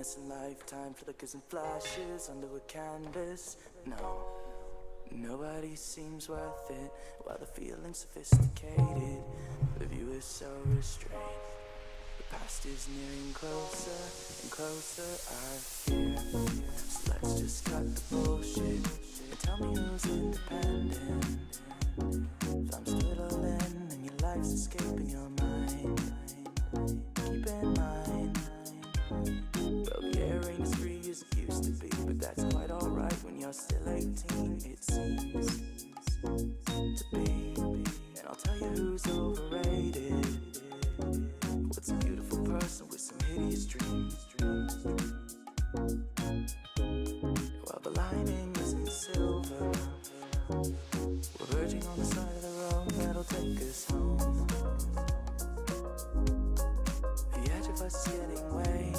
innocent lifetime, flickers and flashes under a canvas. No, nobody seems worth it, while the feeling's sophisticated. The view is so restrained. The past is nearing closer and closer, I fear. So let's just cut the bullshit and tell me who's independent. If I'm settling and your life's escaping your mind, keep in mind, well, the air ain't as free as it used to be, but that's quite alright when you're still 18, it seems to be. And I'll tell you who's overrated. What's a beautiful person with some hideous dreams? While the lining isn't silver, we're verging on the side of the road that'll take us home. The edge of us is getting weighed.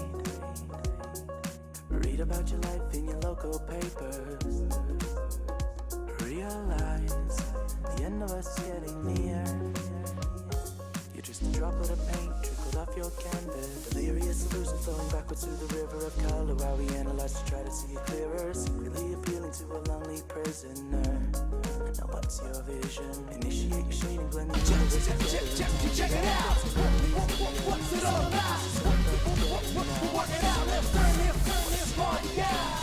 Read about your life in your local papers. Realize the end of us is getting near. You're just a droplet of paint trickled off your canvas. Delirious illusion flowing backwards through the river of color while we analyze to try to see it clearer. Secretly appealing to a lonely prisoner. Now what's your vision? Initiate your shading, blend the universe together. Check it out! What's it all about? Work it out, let's turn this party out!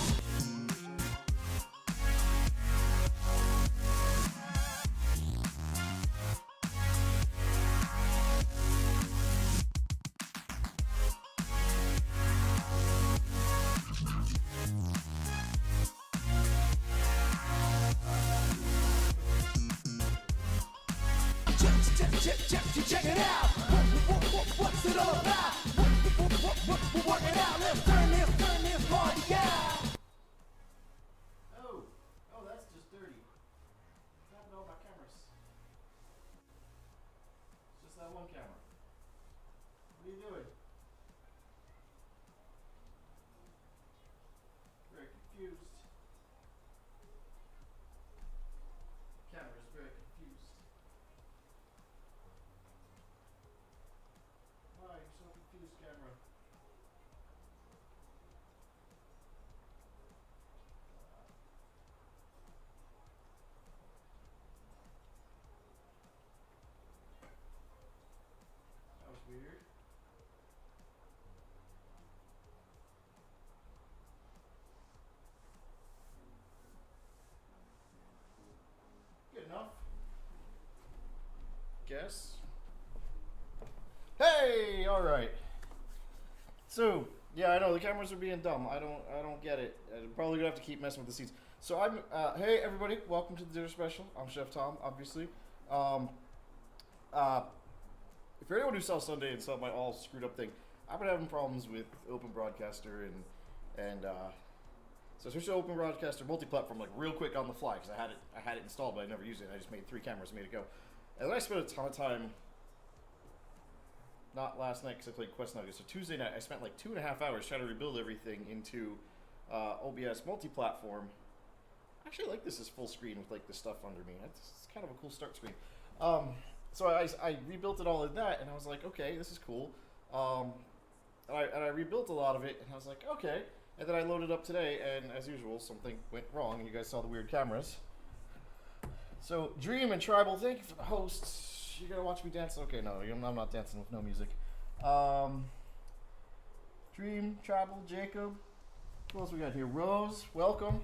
Check it out! What's it all about? Work it out, let's turn this party out! Oh, that's just dirty. What's happened to all my cameras? It's just that one camera. What are you doing? Very confused. Camera's very confused. Why are you so confused, camera? That was weird. Good enough. Guess. Hey, all right. So, yeah, I know the cameras are being dumb. I don't get it. I'm probably gonna have to keep messing with the seats. So I'm, hey everybody, welcome to the dinner special. I'm Chef Tom, obviously. If you're anyone who saw Sunday and saw my all screwed up thing, I've been having problems with Open Broadcaster and so I switched to Open Broadcaster multi-platform like real quick on the fly because I had it installed but I never used it. I just made 3 cameras and made it go. And then I spent a ton of time. Not last night because I played Quest Nuggets. So Tuesday night, I spent like 2.5 hours trying to rebuild everything into OBS multi-platform. I actually like this as full screen with like the stuff under me. It's kind of a cool start screen. So I rebuilt it all in that, and I was like, okay, this is cool. And I rebuilt a lot of it, and I was like, okay. And then I loaded up today, and as usual, something went wrong, and you guys saw the weird cameras. So Dream and Tribal, thank you for the hosts. You're gonna watch me dance? Okay, no, I'm not dancing with no music. Dream, Tribal, Jacob. Who else we got here? Rose, welcome.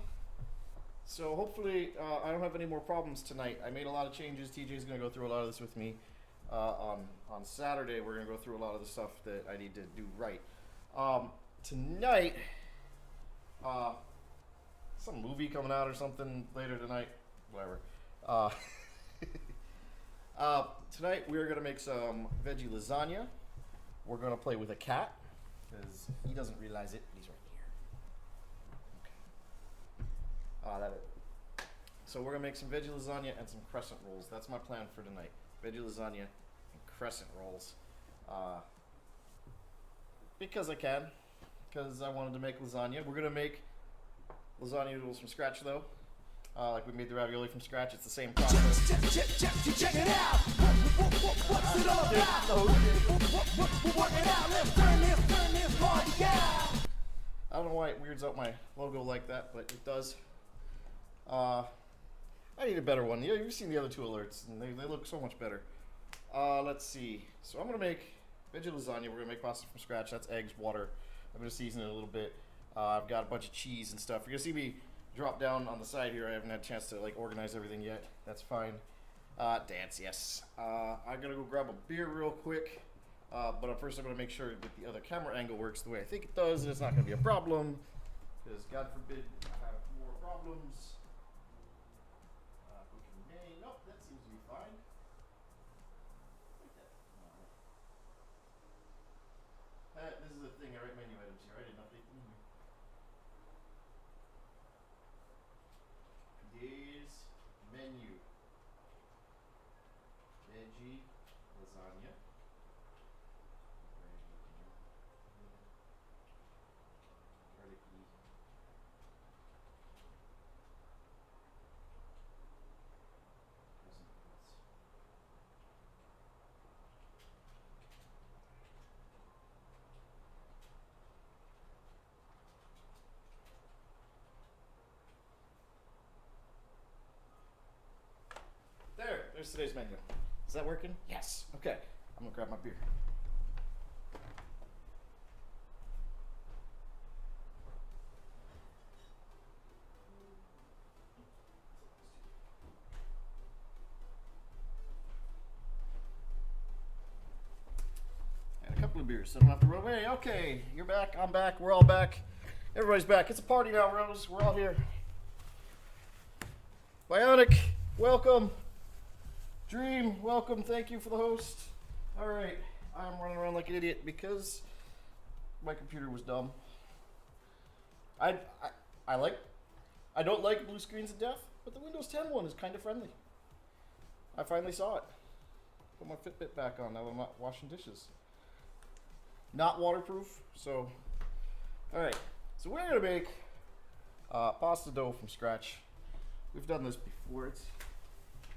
So hopefully I don't have any more problems tonight. I made a lot of changes. TJ's gonna go through a lot of this with me. On Saturday, we're gonna go through a lot of the stuff that I need to do right. Tonight, some movie coming out or something later tonight. Whatever. Tonight we're going to make some veggie lasagna. We're going to play with a cat because he doesn't realize it. He's right here. Okay. So we're going to make some veggie lasagna and some crescent rolls. That's my plan for tonight. Veggie lasagna and crescent rolls. Because I can. Because I wanted to make lasagna. We're going to make lasagna noodles from scratch though. Like we made the ravioli from scratch, it's the same process. Check it out! What's it all about? Work it out, let's turn this party out! I don't know why it weirds out my logo like that, but it does. I need a better one. Yeah, you've seen the other two alerts, and they look so much better. Let's see. So I'm going to make veggie lasagna. We're going to make pasta from scratch. That's eggs, water. I'm going to season it a little bit. I've got a bunch of cheese and stuff. You're going to see me drop down on the side here. I haven't had a chance to like organize everything yet. That's fine. Dance, yes. I'm going to go grab a beer real quick. But first I'm going to make sure that the other camera angle works the way I think it does, and it's not going to be a problem. Because God forbid I have more problems. Nope, that seems to be fine. This is the thing, I write menu items here. I didn't update the menu. Today's menu. Veggie lasagna. Garlicky. Crescent nuts. There's today's menu. Is that working? Yes. Okay. I'm gonna grab my beer. And a couple of beers, so I don't have to run away. Okay, you're back. I'm back. We're all back. Everybody's back. It's a party now, Rose. We're all here. Bionic, welcome. Dream, welcome. Thank you for the host. All right, I'm running around like an idiot because my computer was dumb. I don't like blue screens to death, but the Windows 10 one is kind of friendly. I finally saw it. Put my Fitbit back on now that I'm not washing dishes. Not waterproof, so all right. So we're gonna make pasta dough from scratch. We've done this before. It's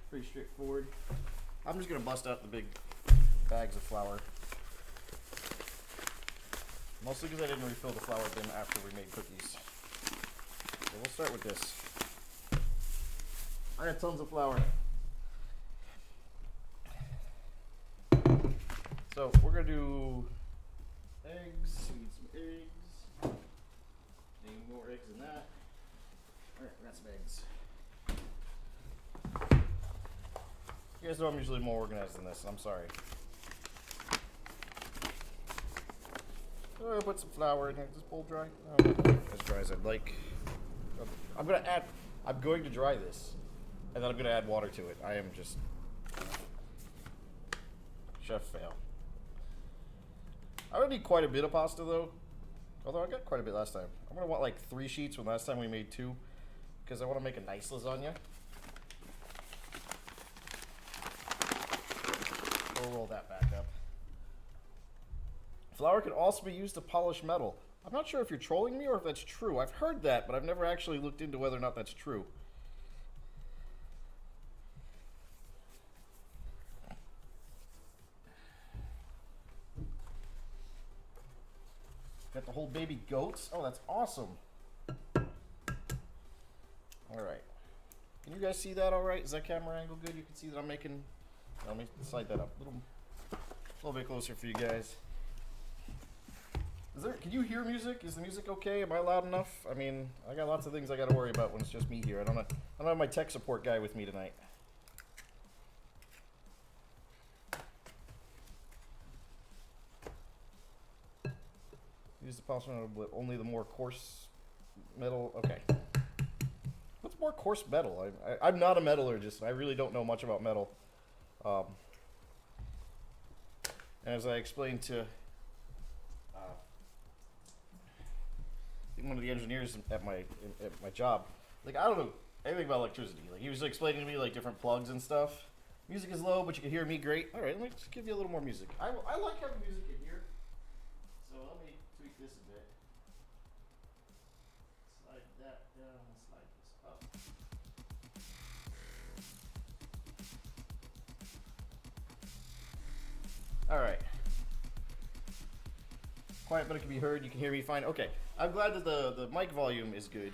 pretty straightforward. I'm just gonna bust out the big bags of flour. Mostly because I didn't refill the flour bin after we made cookies. So we'll start with this. I got tons of flour. So we're gonna do eggs. We need some eggs. Need more eggs than that. Alright, we got some eggs. You guys know I'm usually more organized than this. I'm sorry. I'll put some flour in here. Is this bowl dry? Oh, not as dry as I'd like. I'm going to dry this, and then I'm gonna add water to it. I am just chef fail. I would need quite a bit of pasta though. Although I got quite a bit last time. I'm gonna want like 3 sheets when last time we made 2, because I want to make a nice lasagna. We'll roll that back up. Flour can also be used to polish metal. I'm not sure if you're trolling me or if that's true. I've heard that, but I've never actually looked into whether or not that's true. Got the whole baby goats. Oh, that's awesome. All right. Can you guys see that all right? Is that camera angle good? You can see that I'm making... Let me slide that up a little bit closer for you guys. Can you hear music? Is the music okay? Am I loud enough? I mean, I got lots of things I got to worry about when it's just me here. I don't have my tech support guy with me tonight. Use the polish metal, but only the more coarse metal. Okay. What's more coarse metal? I'm not a metallurgist. I really don't know much about metal. And as I explained to one of the engineers at my job, like, I don't know anything about electricity. Like, he was explaining to me like different plugs and stuff. Music is low, but you can hear me great. All right, let me just give you a little more music. I like having music in here, so let me tweak this a bit. Slide that down, slide this up. All right. Quiet, but it can be heard. You can hear me fine. Okay. I'm glad that the mic volume is good.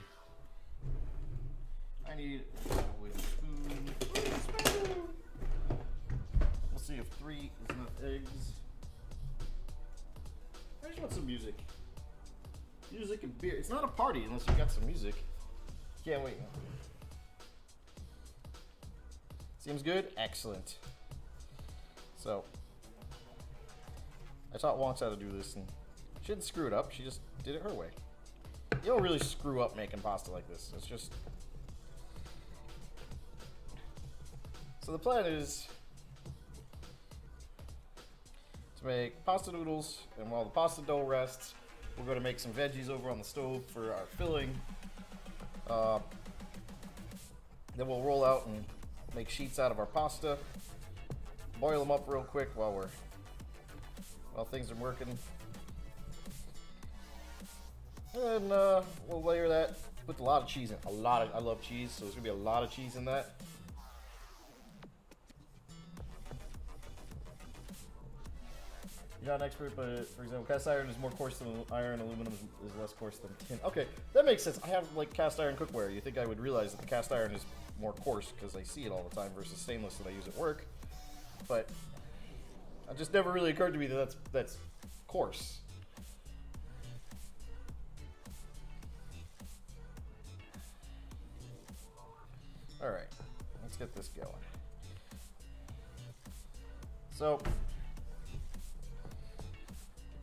I need with spoon. We'll see if 3 is enough eggs. I just want some music. Music and beer. It's not a party unless you got some music. Can't wait. Seems good? Excellent. So, I taught Wonks how to do this, and she didn't screw it up. She just did it her way. You don't really screw up making pasta like this. It's just... So the plan is to make pasta noodles, and while the pasta dough rests, we're going to make some veggies over on the stove for our filling. Then we'll roll out and make sheets out of our pasta. Boil them up real quick while things are working. And we'll layer that with a lot of cheese in. I love cheese, so there's gonna be a lot of cheese in that. You're not an expert, but for example, cast iron is more coarse than iron, aluminum is less coarse than tin. Okay, that makes sense. I have like cast iron cookware. You think I would realize that the cast iron is more coarse because I see it all the time versus stainless that I use at work. But it just never really occurred to me that that's coarse. All right, let's get this going. So,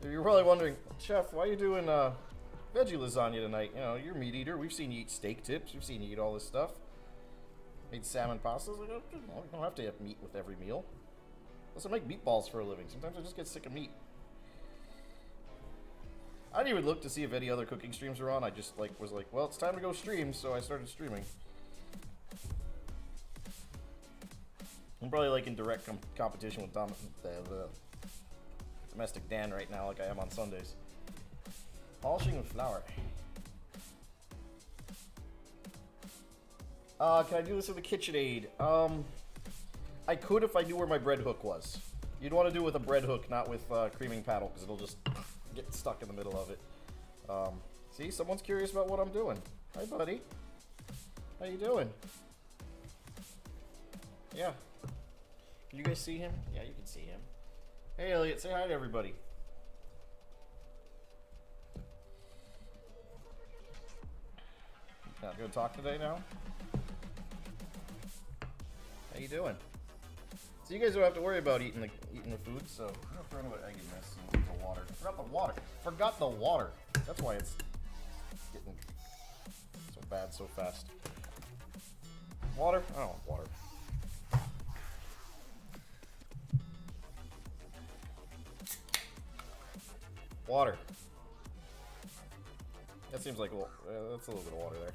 if you're probably wondering, Chef, why are you doing veggie lasagna tonight? You know, you're a meat eater. We've seen you eat steak tips. We've seen you eat all this stuff. Made salmon pastas. Like, you don't have to have meat with every meal. Plus, I make meatballs for a living. Sometimes I just get sick of meat. I didn't even look to see if any other cooking streams were on. I just was like, well, it's time to go stream, so I started streaming. I'm probably like in direct competition with the Domestic Dan right now, like I am on Sundays. Polishing with flour. Can I do this with a KitchenAid? I could if I knew where my bread hook was. You'd want to do it with a bread hook, not with creaming paddle, because it'll just get stuck in the middle of it. See, someone's curious about what I'm doing. Hi, buddy. How you doing? Yeah. Can you guys see him? Yeah, you can see him. Hey, Elliot, say hi to everybody. Not gonna talk today now? How you doing? So you guys don't have to worry about eating the food, so I'm gonna throw another egg in this and leave the water. Forgot the water. That's why it's getting so bad so fast. Water? I don't want water. Water. That seems like that's a little bit of water there.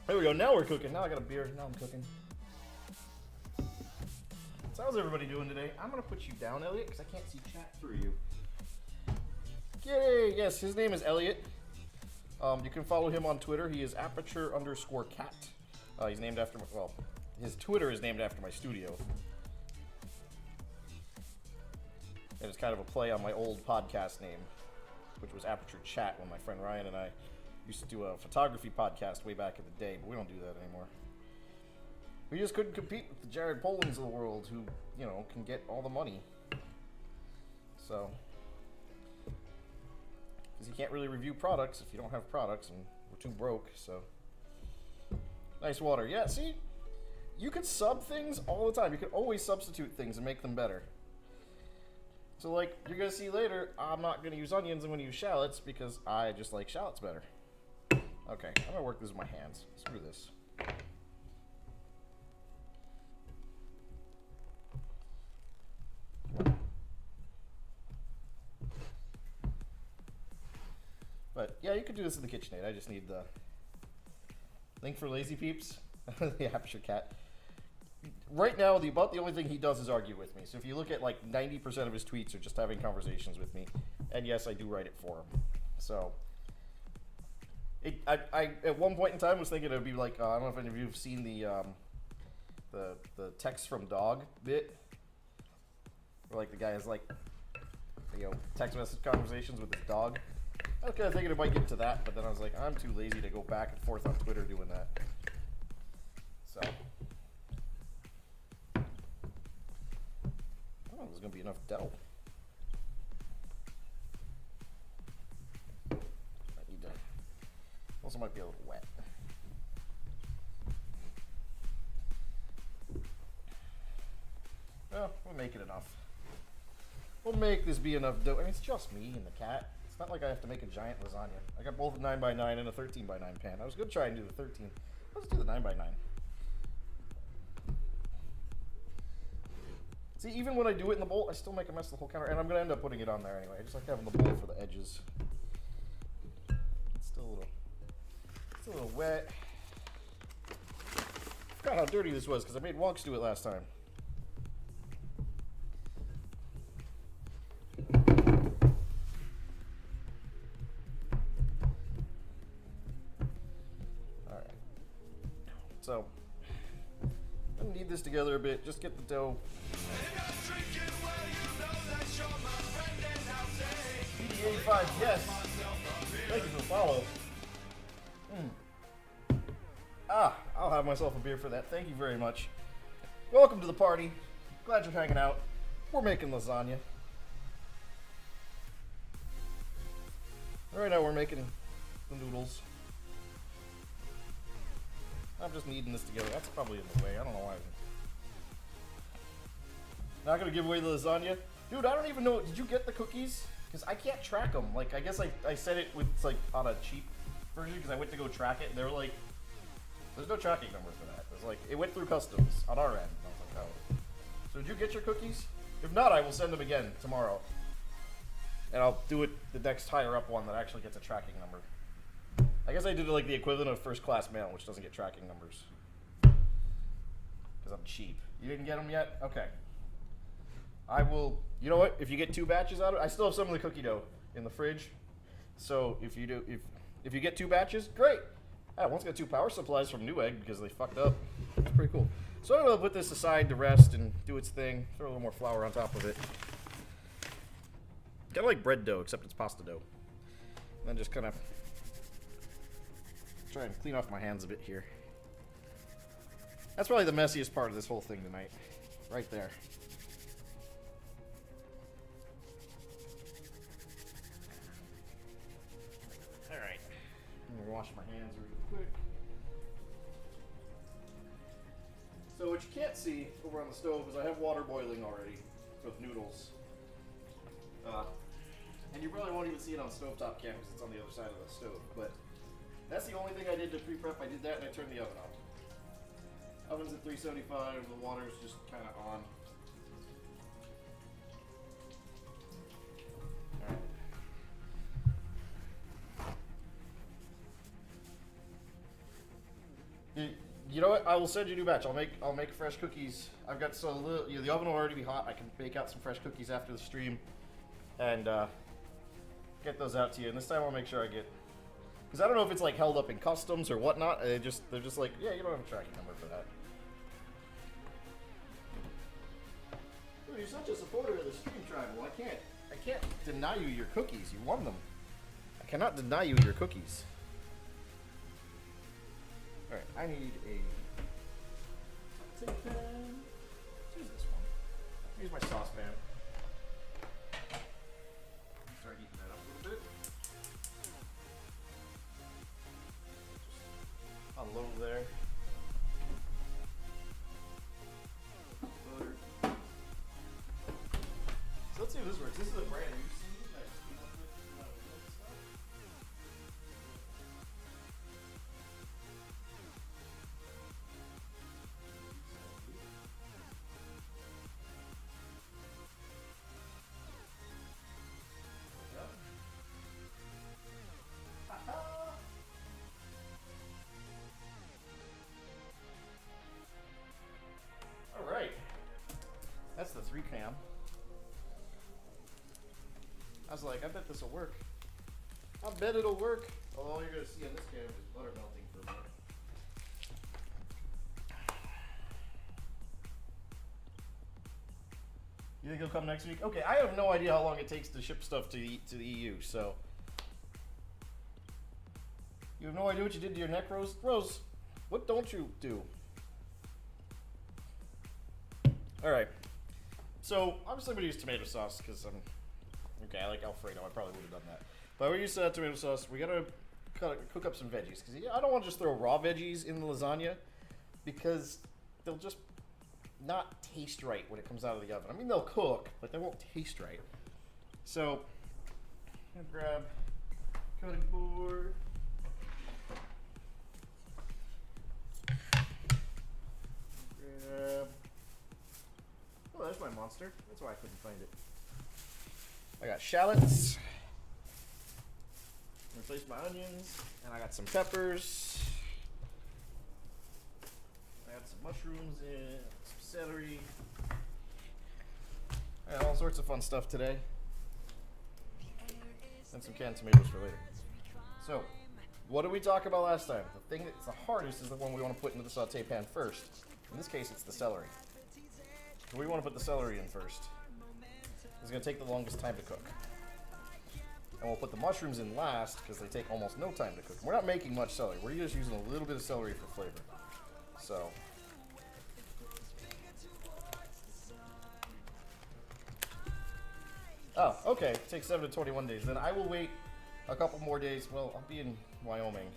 There we go. Now we're cooking. Now I got a beer. Now I'm cooking. So how's everybody doing today? I'm gonna put you down, Elliot, because I can't see chat through you. Yay! Yes, his name is Elliot. You can follow him on Twitter. He is aperture_cat. He's named after his Twitter is named after my studio. And it's kind of a play on my old podcast name, which was Aperture Chat, when my friend Ryan and I used to do a photography podcast way back in the day, but we don't do that anymore. We just couldn't compete with the Jared Polins of the world who, you know, can get all the money. So, because you can't really review products if you don't have products, and we're too broke, so. Nice water. Yeah, see? You can sub things all the time. You can always substitute things and make them better. So, like, you're going to see later, I'm not going to use onions, I'm going to use shallots because I just like shallots better. Okay, I'm going to work this with my hands. Screw this. But, yeah, you could do this in the KitchenAid. I just need the link for lazy peeps, the Aperture Cat. Right now, about the only thing he does is argue with me. So if you look at like 90% of his tweets are just having conversations with me. And yes, I do write it for him. So I at one point in time was thinking it would be like, I don't know if any of you have seen the text from dog bit. Where like the guy is like, text message conversations with his dog. I was kind of thinking it might get to that, but then I was like, I'm too lazy to go back and forth on Twitter doing that. So, I don't know if there's going to be enough dough. I need to, also might be a little wet. Well, we'll make it enough. We'll make this be enough dough. I mean, it's just me and the cat. It's not like I have to make a giant lasagna. I got both a 9x9 and a 13x9 pan. I was going to try and do the 13. Let's do the 9x9. See, even when I do it in the bowl, I still make a mess of the whole counter. And I'm going to end up putting it on there anyway. I just like having the bowl for the edges. It's still a little wet. I forgot how dirty this was because I made Wonks do it last time. So, I'm gonna knead this together a bit, just get the dough. BD85, yes. Thank you for the follow. I'll have myself a beer for that. Thank you very much. Welcome to the party. Glad you're hanging out. We're making lasagna. Right now we're making the noodles. I'm just kneading this together. That's probably in the way. I don't know why. Not gonna give away the lasagna, dude. I don't even know. Did you get the cookies? Because I can't track them. Like, I guess I said it with like on a cheap version because I went to go track it and they were like, "There's no tracking number for that." It was like it went through customs on our end. And I was like, "Oh." So did you get your cookies? If not, I will send them again tomorrow, and I'll do it the next higher up one that actually gets a tracking number. I guess I did like the equivalent of first class mail, which doesn't get tracking numbers. Because I'm cheap. You didn't get them yet? Okay. I will, you know what? If you get 2 batches out of it, I still have some of the cookie dough in the fridge. So if you do, if you get 2 batches, great. I once got 2 power supplies from Newegg because they fucked up. It's pretty cool. So I'm going to put this aside to rest and do its thing. Throw a little more flour on top of it. Kind of like bread dough, except it's pasta dough. And then just kind of try and clean off my hands a bit here. That's probably the messiest part of this whole thing tonight. Right there. Alright. I'm gonna wash my hands real quick. So what you can't see over on the stove is I have water boiling already with noodles. And you probably won't even see it on stovetop cam because it's on the other side of the stove. But that's the only thing I did to pre-prep. I did that and I turned the oven on. Oven's at 375, the water's just kind of on. Alright. You know what? I will send you a new batch. I'll make fresh cookies. I've got so little. The oven will already be hot. I can bake out some fresh cookies after the stream, and get those out to you. And this time I'll make sure I get. Because I don't know if it's like held up in customs or whatnot. They're just like, yeah, you don't have a tracking number for that. Dude, you're such a supporter of the stream tribal. I can't deny you your cookies. You won them. I cannot deny you your cookies. All right, I need a tin pan. Let's use this one. Use my saucepan. Start heating that up a little bit. Unload there. Butter. So let's see if this works. This is a brand new season that I came up with stuff. All right, that's the 3 cam. I was like, I bet this will work. I bet it'll work. Although all you're gonna see on this cam is butter melting for a minute. You think he'll come next week? Okay, I have no idea how long it takes to ship stuff to the EU, so. You have no idea what you did to your neck, Rose? Rose, what don't you do? Alright. So, obviously I'm going to use tomato sauce, because I'm... Okay, I like Alfredo. I probably would have done that. But we use tomato sauce. We got to cook up some veggies, because I don't want to just throw raw veggies in the lasagna, because they'll just not taste right when it comes out of the oven. I mean, they'll cook, but they won't taste right. So, I'm gonna grab cutting board. Grab. Oh, there's my monster. That's why I couldn't find it. I got shallots. Replace my onions, and I got some peppers. I got some mushrooms in, some celery. I got all sorts of fun stuff today. And some canned tomatoes for later. So, what did we talk about last time? The thing that's the hardest is the one we want to put into the saute pan first. In this case, it's the celery. So we want to put the celery in first. It's going to take the longest time to cook. And we'll put the mushrooms in last because they take almost no time to cook. We're not making much celery. We're just using a little bit of celery for flavor. So. Oh, okay. It takes 7 to 21 days. Then I will wait a couple more days. Well, I'll be in Wyoming.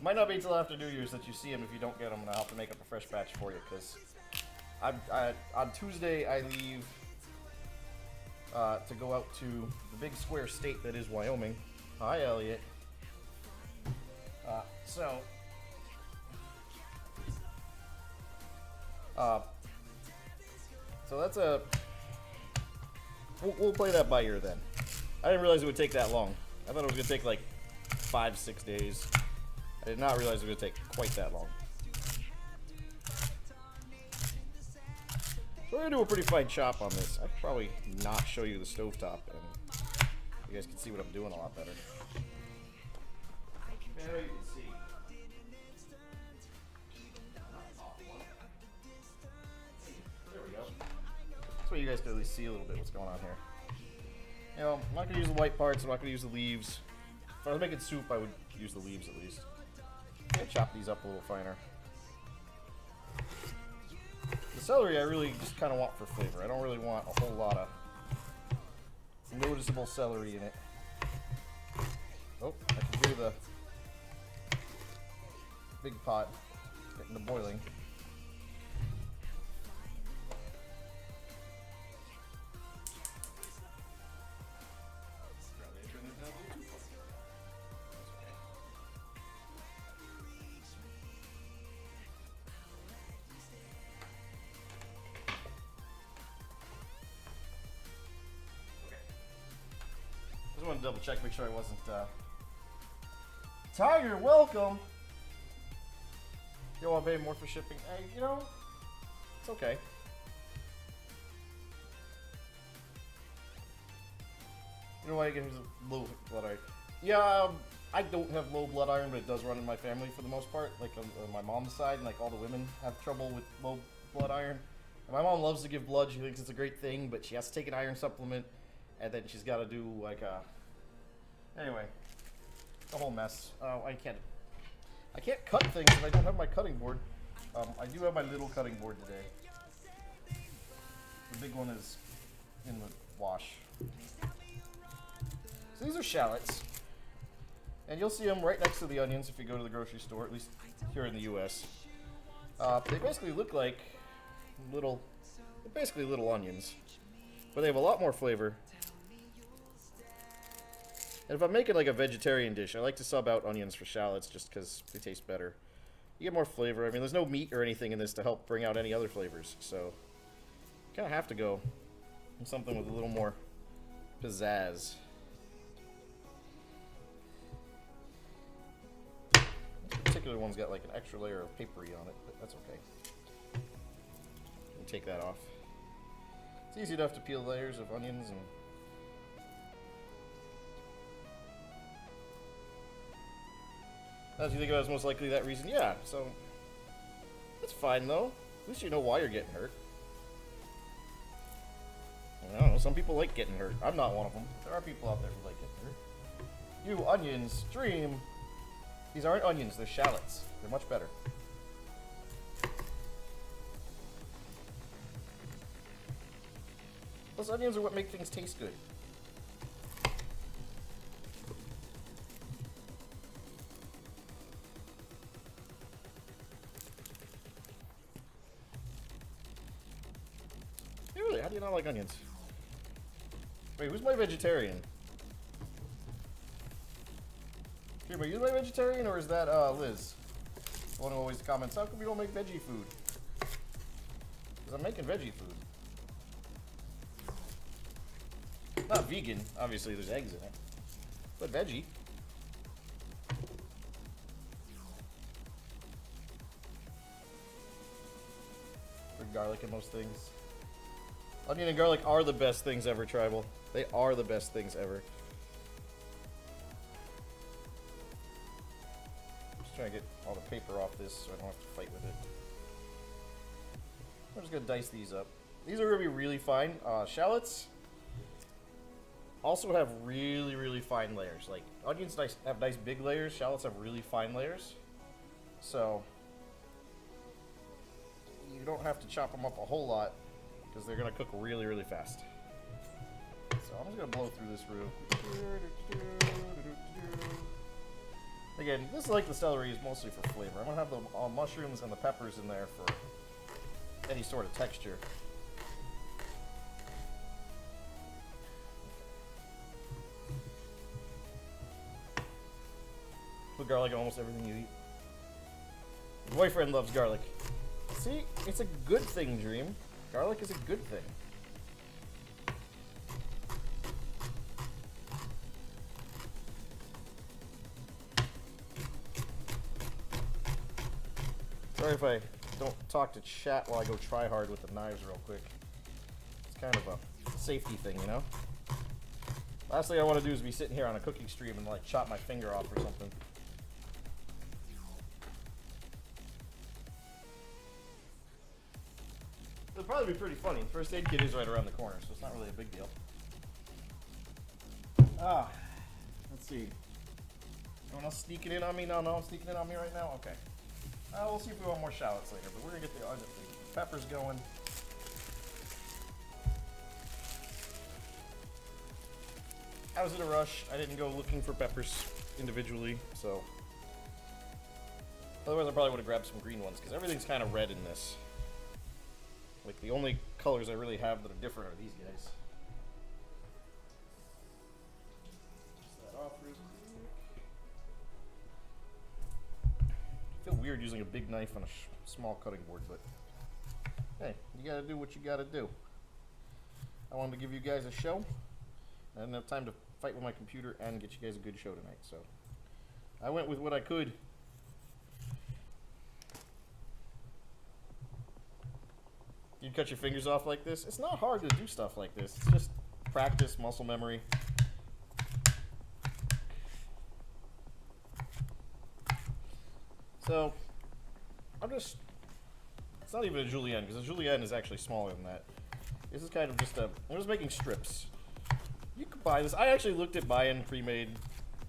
Might not be until after New Year's that you see them if you don't get them, and I'll have to make up a fresh batch for you because on Tuesday I leave to go out to the big square state that is Wyoming. Hi, Elliot. So that's a... We'll play that by ear then. I didn't realize it would take that long. I thought it was going to take like 5-6 days. I did not realize it was going to take quite that long. So we're going to do a pretty fine chop on this. I could probably not show you the stovetop, and you guys can see what I'm doing a lot better. There you can see. There we go. That's why you guys can at least see a little bit what's going on here. You know, I'm not going to use the white parts. I'm not going to use the leaves. If I was making soup, I would use the leaves at least. I'm going to chop these up a little finer. The celery I really just kind of want for flavor. I don't really want a whole lot of noticeable celery in it. Oh, I can hear the big pot getting to boiling. I want to double check, make sure I wasn't, Tiger, welcome! You want to pay more for shipping? Hey, you know, it's okay. You know why I get low blood iron? Yeah, I don't have low blood iron, but it does run in my family for the most part. Like on my mom's side, like all the women have trouble with low blood iron. And my mom loves to give blood. She thinks it's a great thing, but she has to take an iron supplement, and then she's got to do like a... Anyway, the whole mess. I can't cut things if I don't have my cutting board. I do have my little cutting board today. The big one is in the wash. So these are shallots. And you'll see them right next to the onions if you go to the grocery store, at least here in the US. They basically look like little onions. But they have a lot more flavor. And if I'm making like a vegetarian dish, I like to sub out onions for shallots just because they taste better. You get more flavor. I mean, there's no meat or anything in this to help bring out any other flavors. So you kind of have to go with something with a little more pizzazz. This particular one's got like an extra layer of papery on it, but that's okay. You take that off. It's easy enough to peel layers of onions and... As you think about it, it's most likely that reason, yeah, so that's fine though. At least you know why you're getting hurt. know, some people like getting hurt. I'm not one of them. There are people out there who like getting hurt. You onions, Dream. These aren't onions, they're shallots. They're much better. Plus, onions are what make things taste good. Hey, really, how do you not like onions? Wait, who's my vegetarian? Here, are you my vegetarian, or is that Liz? The one who always comments, how come you don't make veggie food? Because I'm making veggie food. Not vegan, obviously there's eggs in it. But veggie. Put garlic in most things. Onion and garlic are the best things ever, Tribal. They are the best things ever. Just trying to get all the paper off this so I don't have to fight with it. I'm just gonna dice these up. These are gonna be really fine. Shallots also have really, really fine layers. Like, onions have nice big layers, shallots have really fine layers. So, you don't have to chop them up a whole lot because they're going to cook really, really fast. So, I'm just going to blow through this roux. Again, this is like the celery is mostly for flavor. I'm going to have the mushrooms and the peppers in there for any sort of texture. Put garlic in almost everything you eat. My boyfriend loves garlic. See, it's a good thing, Dream. Garlic is a good thing. Sorry if I don't talk to chat while I go try hard with the knives real quick. It's kind of a safety thing, you know? Last thing I want to do is be sitting here on a cooking stream and like chop my finger off or something. It'll probably be pretty funny. The first aid kit is right around the corner, so it's not really a big deal. Let's see. Anyone else sneaking in on me? No, I'm sneaking in on me right now? Okay. We'll see if we want more shallots later, but we're going to get the peppers going. I was in a rush. I didn't go looking for peppers individually, so. Otherwise, I probably would have grabbed some green ones, because everything's kind of red in this. Like, the only colors I really have that are different are these guys. Just that off real quick. I feel weird using a big knife on a small cutting board, but hey, you gotta do what you gotta do. I wanted to give you guys a show. I didn't have time to fight with my computer and get you guys a good show tonight, so I went with what I could. You cut your fingers off like this. It's not hard to do stuff like this. It's just practice, muscle memory. So, it's not even a julienne, because a julienne is actually smaller than that. This is kind of just I'm just making strips. You could buy this. I actually looked at buying pre-made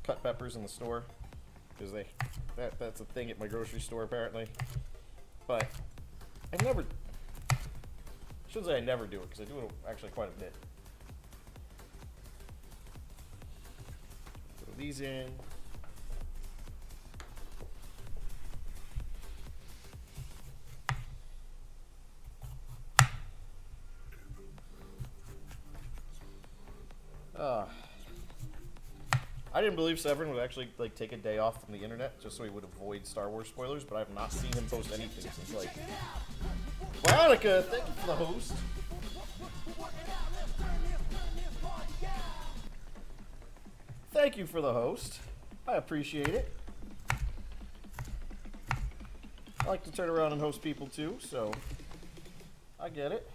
cut peppers in the store, because that's a thing at my grocery store apparently. But I never. I shouldn't say I never do it, because I do it actually quite a bit. Throw these in. I didn't believe Severin would actually like take a day off from the internet just so he would avoid Star Wars spoilers, but I've not seen him post anything since like Veronica, thank you for the host. Thank you for the host. I appreciate it. I like to turn around and host people too, so I get it.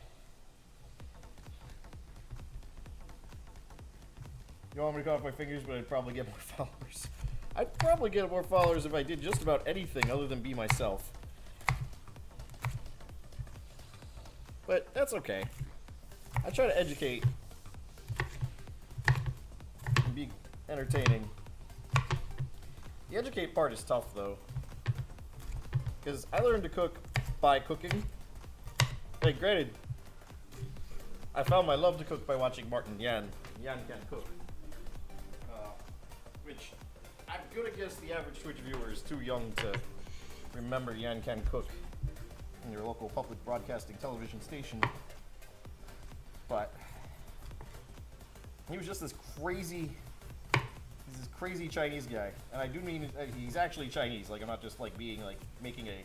You want me to cut off my fingers, but I'd probably get more followers. I'd probably get more followers if I did just about anything other than be myself. But that's okay. I try to educate entertaining. The educate part is tough though, because I learned to cook by cooking. Like, granted, I found my love to cook by watching Martin Yan. Yan Can Cook. Which I'm gonna guess the average Twitch viewer is too young to remember Yan Can Cook in your local public broadcasting television station. But he was just this crazy Chinese guy. And I do mean he's actually Chinese. Like, I'm not just like being like making a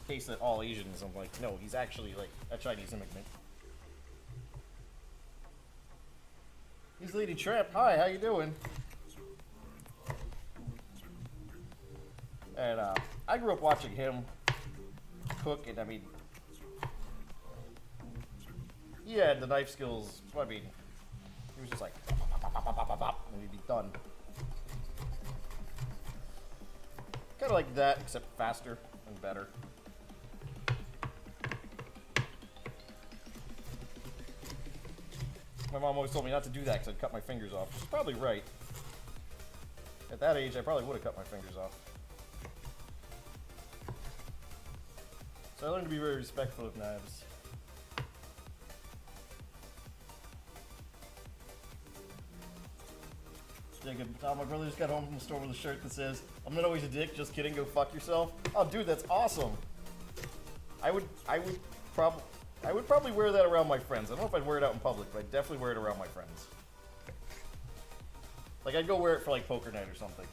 case that all Asians. I'm like, no, he's actually like a Chinese immigrant. He's Lady Tramp. Hi, how you doing? And I grew up watching him cook, and I mean, he had the knife skills. I mean, he was just like, and he'd be done. Kind of like that, except faster and better. My mom always told me not to do that because I'd cut my fingers off. She's probably right. At that age, I probably would have cut my fingers off. So I learned to be very respectful of knives. Jacob, my brother just got home from the store with a shirt that says, "I'm not always a dick, just kidding, go fuck yourself." Oh, dude, that's awesome. I would probably wear that around my friends. I don't know if I'd wear it out in public, but I'd definitely wear it around my friends. Like, I'd go wear it for like poker night or something.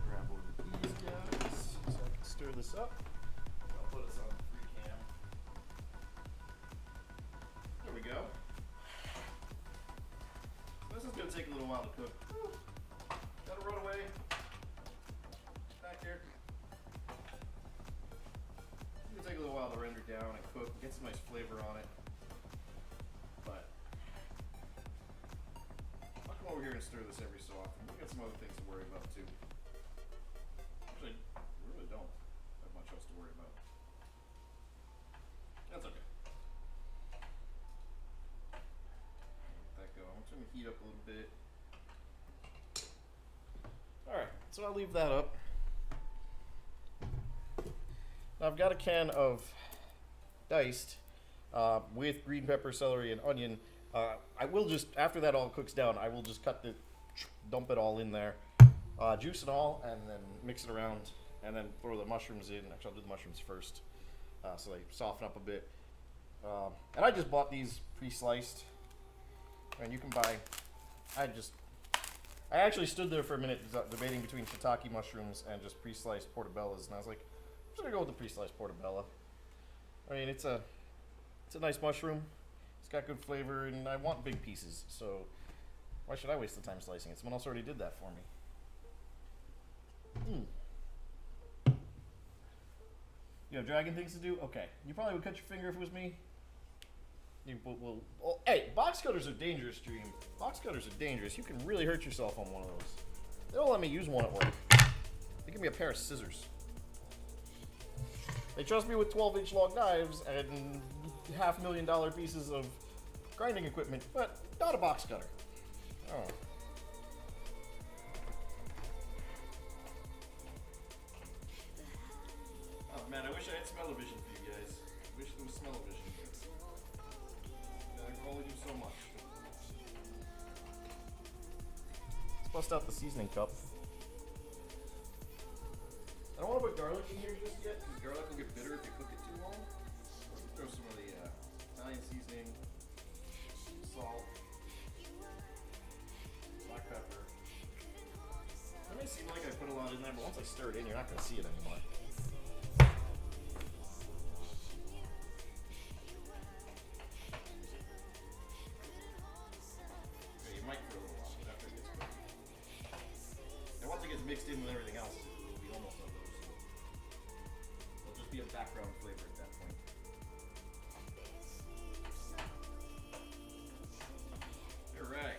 Grab one of these guys so I can stir this up. I'll put us on free cam. There we go. This is going to take a little while to cook. Woo. Gotta run away. Back here. It's going to take a little while to render down and cook, get some nice flavor on it. But I'll come over here and stir this every so often. We've got some other things to worry about too. Actually, we really don't have much else to worry about. That's okay. Let that go. I'm just going to heat up a little bit. Alright, so I'll leave that up. Now I've got a can of diced with green pepper, celery, and onion. I will just, after that all cooks down, I will just dump it all in there. Juice and all, and then mix it around, and then throw the mushrooms in. Actually, I'll do the mushrooms first, so they soften up a bit. And I just bought these pre-sliced. And you can buy, I actually stood there for a minute debating between shiitake mushrooms and just pre-sliced portobellas, and I was like, I'm just gonna go with the pre-sliced portobello. I mean, it's a nice mushroom. It's got good flavor, and I want big pieces, so why should I waste the time slicing it? Someone else already did that for me. You have dragon things to do? Okay. You probably would cut your finger if it was me. Hey, box cutters are dangerous, Dream. Box cutters are dangerous. You can really hurt yourself on one of those. They don't let me use one at work. They give me a pair of scissors. They trust me with 12-inch long knives and $500,000 pieces of grinding equipment, but not a box cutter. Oh. Oh man, I wish I had smell-o-vision for you guys. I wish there was smell-o-vision. I can only do so much. Let's bust out the seasoning cup. I don't want to put garlic in here just yet, because garlic will get bitter if you cook it too long. Let's throw some of the Italian seasoning, salt, black pepper. It may seem like I put a lot in there, but once I stir it in, you're not going to see it anymore. You might for a little while, but after it gets cooked. And once it gets mixed in with everything else, it'll be almost unnoticeable. It'll just be a background flavor at that point. Alright.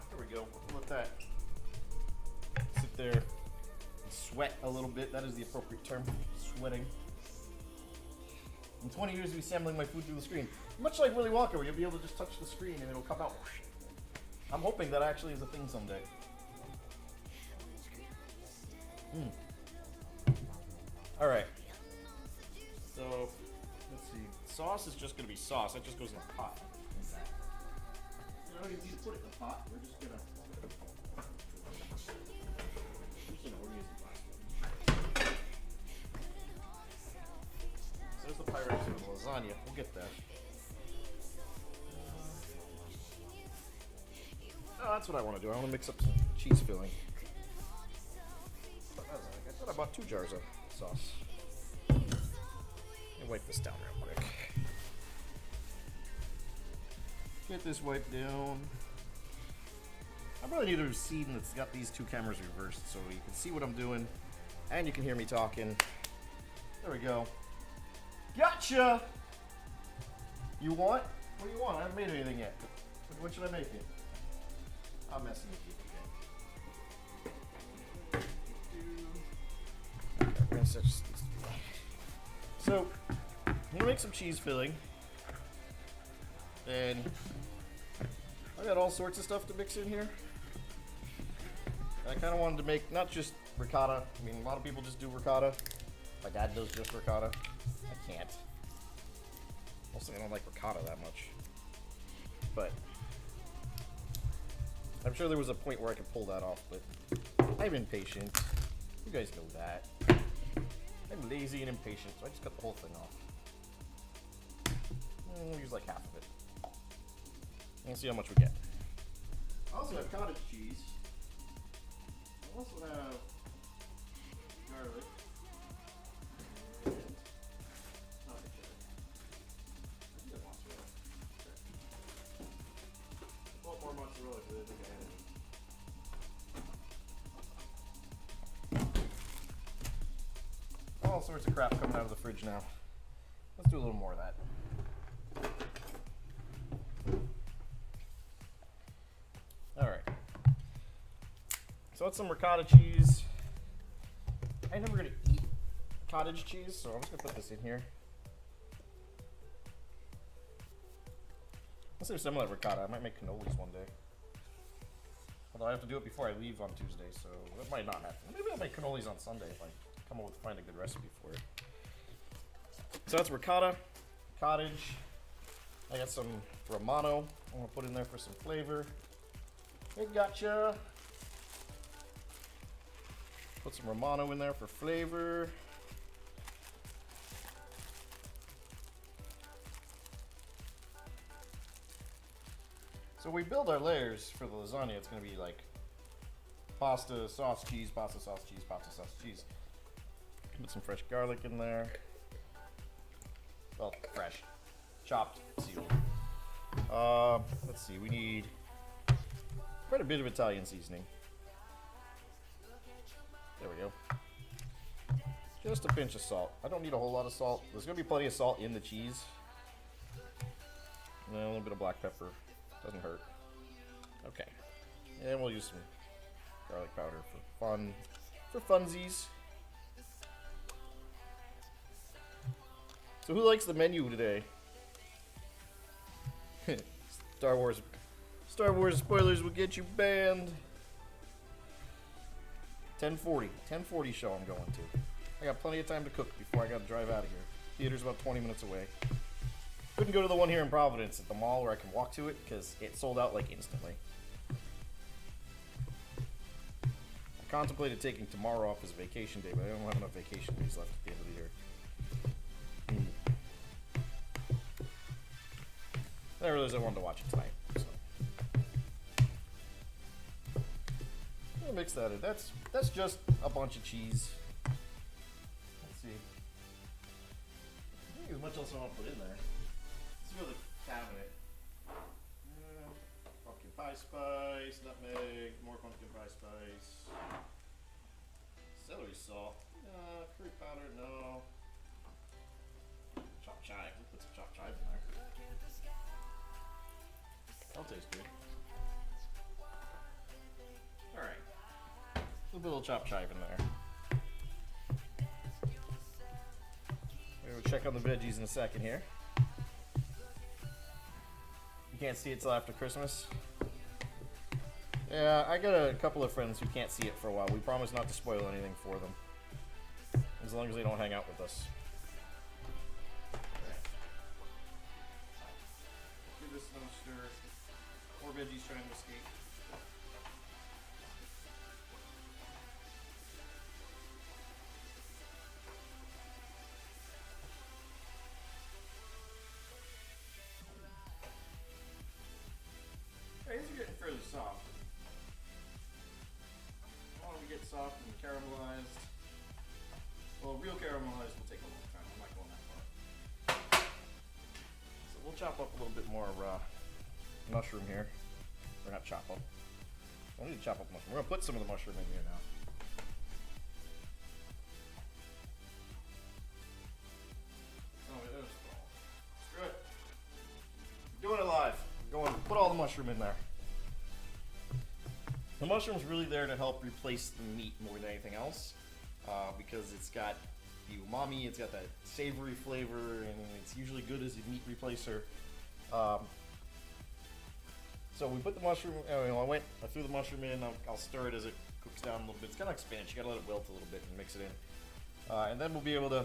There we go. We'll let that sit there sweat a little bit. That is the appropriate term. Sweating. In 20 years of assembling my food through the screen. Much like Willy Wonka, where you'll be able to just touch the screen and it'll come out. I'm hoping that actually is a thing someday. Alright. So, let's see. Sauce is just going to be sauce. That just goes in a pot. You don't even need to put it in the pot. We're just going to... There's the Pyrex for the lasagna. We'll get that. Oh, that's what I want to do. I want to mix up some cheese filling. I thought I bought 2 jars of sauce. Let me wipe this down real quick. Get this wiped down. I really need a scene that's got these 2 cameras reversed so you can see what I'm doing and you can hear me talking. There we go. Gotcha! You want? What do you want? I haven't made anything yet. When should I make it? I'm messing with you again. Okay, so, I'm gonna make some cheese filling. And I got all sorts of stuff to mix in here. I kind of wanted to make not just ricotta. I mean, a lot of people just do ricotta. My dad does just ricotta. I can't. Mostly I don't like ricotta that much. But I'm sure there was a point where I could pull that off, but I'm impatient. You guys know that. I'm lazy and impatient, so I just cut the whole thing off. We'll use like half of it. And see how much we get. I also have cottage cheese. I also have garlic. Mozzarella because I think I had it. All sorts of crap coming out of the fridge now. Let's do a little more of that. Alright. So that's some ricotta cheese. I'm never going to eat cottage cheese, so I'm just going to put this in here. Unless they're similar to ricotta, I might make cannolis one day. Although I have to do it before I leave on Tuesday, so that might not happen. Maybe I'll make cannolis on Sunday if I find a good recipe for it. So that's ricotta, cottage. I got some Romano. I'm gonna put in there for some flavor. Hey, gotcha. Put some Romano in there for flavor. So we build our layers for the lasagna. It's going to be like pasta, sauce, cheese, pasta, sauce, cheese, pasta, sauce, cheese. Put some fresh garlic in there. Well, fresh. Chopped, sealed. Let's see, we need quite a bit of Italian seasoning. There we go. Just a pinch of salt. I don't need a whole lot of salt. There's going to be plenty of salt in the cheese. And then a little bit of black pepper. Doesn't hurt. Okay. And we'll use some garlic powder for funsies. So who likes the menu today? Star Wars spoilers will get you banned. 10:40 show I'm going to. I got plenty of time to cook before I got to drive out of here. Theater's about 20 minutes away. Couldn't go to the one here in Providence at the mall where I can walk to it because it sold out like instantly. I contemplated taking tomorrow off as vacation day, but I don't have enough vacation days left at the end of the year. I realized I wanted to watch it tonight. So. I'll mix that in. That's just a bunch of cheese. Let's see. I think there's much else I want to put in there. Let's go to the cabinet. Pumpkin pie spice, nutmeg, more pumpkin pie spice. Celery salt. Curry powder, no. Chopped chive. We'll put some chopped chive in there. That'll taste good. Alright. A little chopped chive in there. check on the veggies in a second here. You can't see it till after Christmas. Yeah, I got a couple of friends who can't see it for a while. We promise not to spoil anything for them, as long as they don't hang out with us. Give this another stir. More veggies trying to escape. Hey, these are getting fairly soft. I want them to get soft and caramelized. Well, real caramelized will take a long time. I'm not going that far. So we'll chop up a little bit more mushroom here. Or not chop up. I don't need to chop up mushroom. We're going to put some of the mushroom in here now. Oh, it is. Screw it. We're doing it live. Put all the mushroom in there. The mushroom's really there to help replace the meat more than anything else, because it's got the umami, it's got that savory flavor, and it's usually good as a meat replacer. So we put the mushroom. I threw the mushroom in. I'll stir it as it cooks down a little bit. It's kind of like spinach. You gotta let it wilt a little bit and mix it in, and then we'll be able to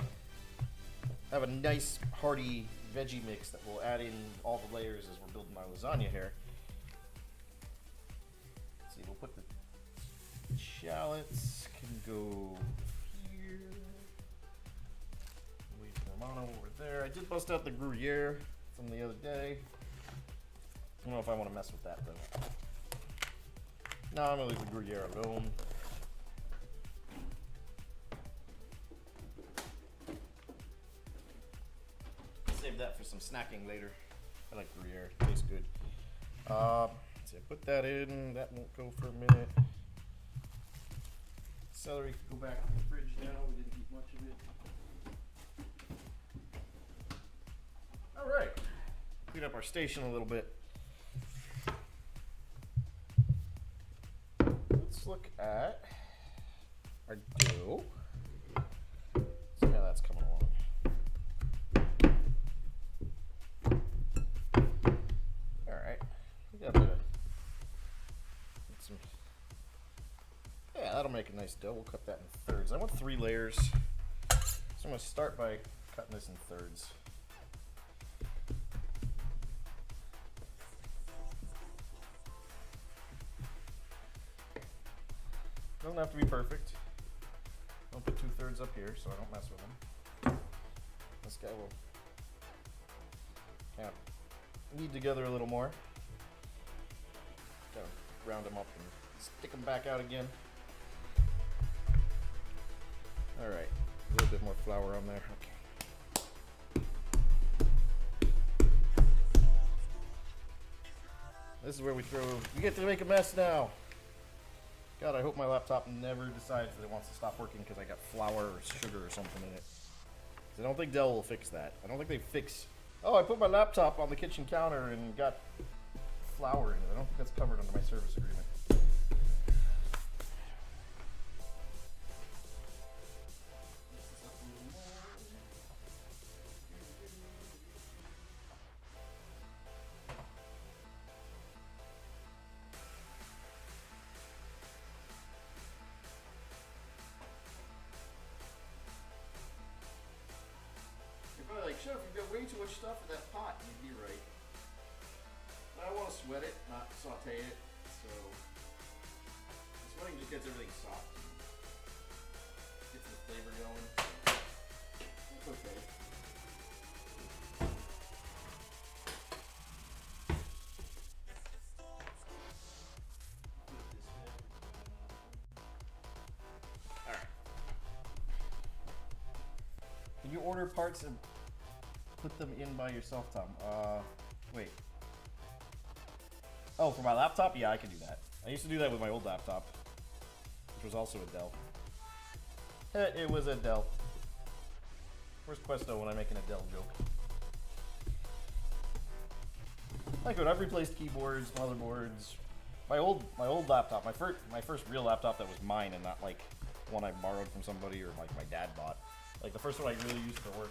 have a nice hearty veggie mix that will add in all the layers as we're building our lasagna here. Let's see, we'll put the shallots can go here. Leave the Romano over there. I did bust out the Gruyere from the other day. I don't know if I want to mess with that though. No, I'm gonna leave the Gruyere alone. Save that for some snacking later. I like Gruyere, it tastes good. Let's see, I put that in, that won't go for a minute. Celery can go back in the fridge now, we didn't eat much of it. Alright, clean up our station a little bit. Let's look at our dough. See how that's coming along. Yeah, that'll make a nice dough. We'll cut that in thirds. I want 3 layers, so I'm going to start by cutting this in thirds. Doesn't have to be perfect. Don't put 2/3 up here so I don't mess with them. This guy will kind of knead together a little more. Gotta round them up and stick them back out again. Alright, a little bit more flour on there. Okay. This is where we get to make a mess now. God, I hope my laptop never decides that it wants to stop working because I got flour or sugar or something in it. I don't think Dell will fix that. I don't think they fix... Oh, I put my laptop on the kitchen counter and got flour in it. I don't think that's covered under my service agreement. Sure, if you've got way too much stuff in that pot, you'd be right. But I want to sweat it, not saute it. So the sweating just gets everything soft. Gets the flavor going. It's okay. Alright. Can you order parts and put them in by yourself, Tom? Wait. Oh, for my laptop? Yeah, I can do that. I used to do that with my old laptop, which was also a Dell. It was a Dell. Where's Questo when I'm making a Dell joke? Like I've replaced keyboards, motherboards. My old laptop, my first real laptop that was mine and not like one I borrowed from somebody or like my dad bought. Like the first one I really used for work.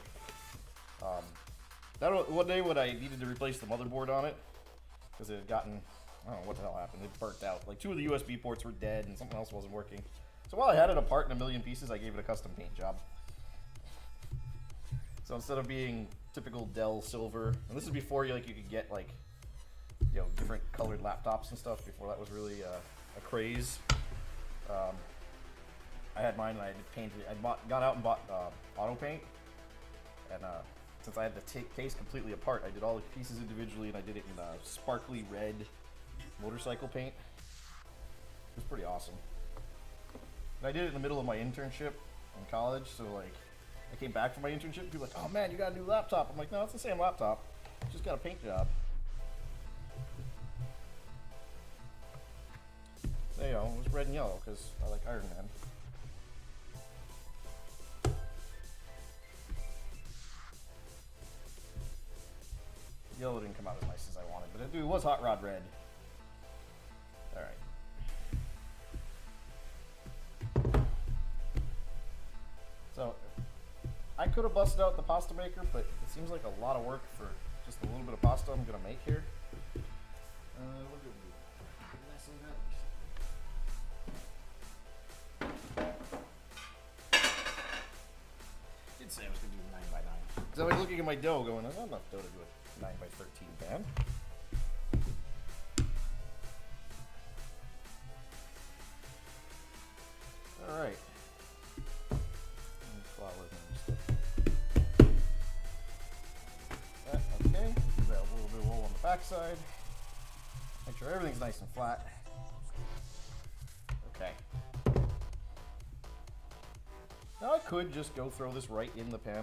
One day when I needed to replace the motherboard on it, because it had gotten, I don't know what the hell happened, it burnt out. Like 2 of the USB ports were dead and something else wasn't working. So while I had it apart in a million pieces, I gave it a custom paint job. So instead of being typical Dell silver, and this is before you could get like, different colored laptops and stuff, before that was really a craze. I had mine and I had painted it. I'd gone out and bought auto paint, and since I had the case completely apart, I did all the pieces individually, and I did it in sparkly red motorcycle paint. It was pretty awesome. And I did it in the middle of my internship in college, so like I came back from my internship and people were like, oh man, you got a new laptop. I'm like, no, it's the same laptop. Just got a paint job. There you go, it was red and yellow because I like Iron Man. Yellow didn't come out as nice as I wanted, but it was hot rod red. Alright. So, I could have busted out the pasta maker, but it seems like a lot of work for just a little bit of pasta I'm going to make here. What did I say that? I did say I was going to do a 9x9. Because I was looking at my dough going, I don't have enough dough to do it. 9x13 pan. All right. Flour and stuff. Okay. Give that a little bit of roll on the backside. Make sure everything's nice and flat. Okay. Now I could just go throw this right in the pan.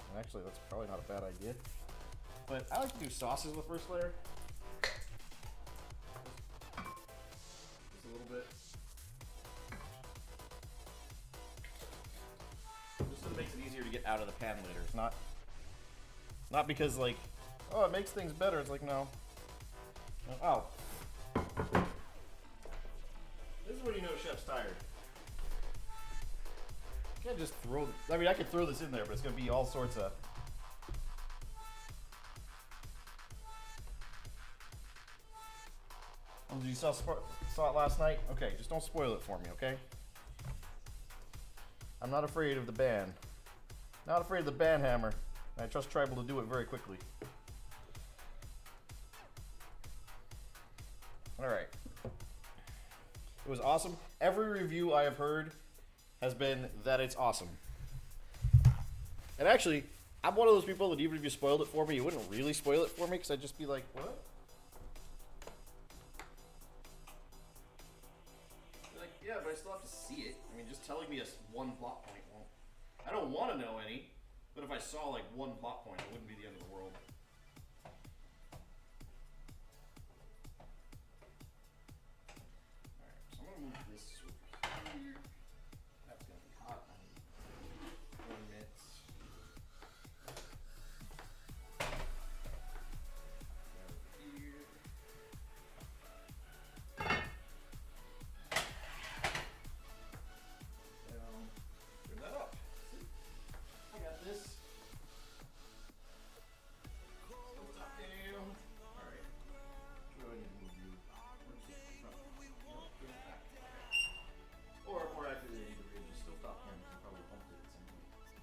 And actually, that's probably not a bad idea. But I like to do sauces the first layer. Just a little bit. Just so it makes it easier to get out of the pan later. It's not because like, oh, it makes things better. It's like, no. Oh. This is when you know a chef's tired. You can't just throw, I mean, I could throw this in there, but it's going to be all sorts of. You saw it last night? Okay, just don't spoil it for me, okay? I'm not afraid of the ban. Not afraid of the ban hammer. I trust Tribal to do it very quickly. Alright. It was awesome. Every review I have heard has been that it's awesome. And actually, I'm one of those people that even if you spoiled it for me, you wouldn't really spoil it for me because I'd just be like, what? Yeah, but I still have to see it. I mean, just telling me one plot point won't. I don't want to know any, but if I saw like one plot point, it wouldn't be the end of the world. Alright, so I'm going to move this over here. That's going to be hot. I need 1 minute. Over here. Turn that up. See? I got this. Still top down. Alright. Go ahead and move you. Or actually, they need to really just still top down. You can probably pump it at some point.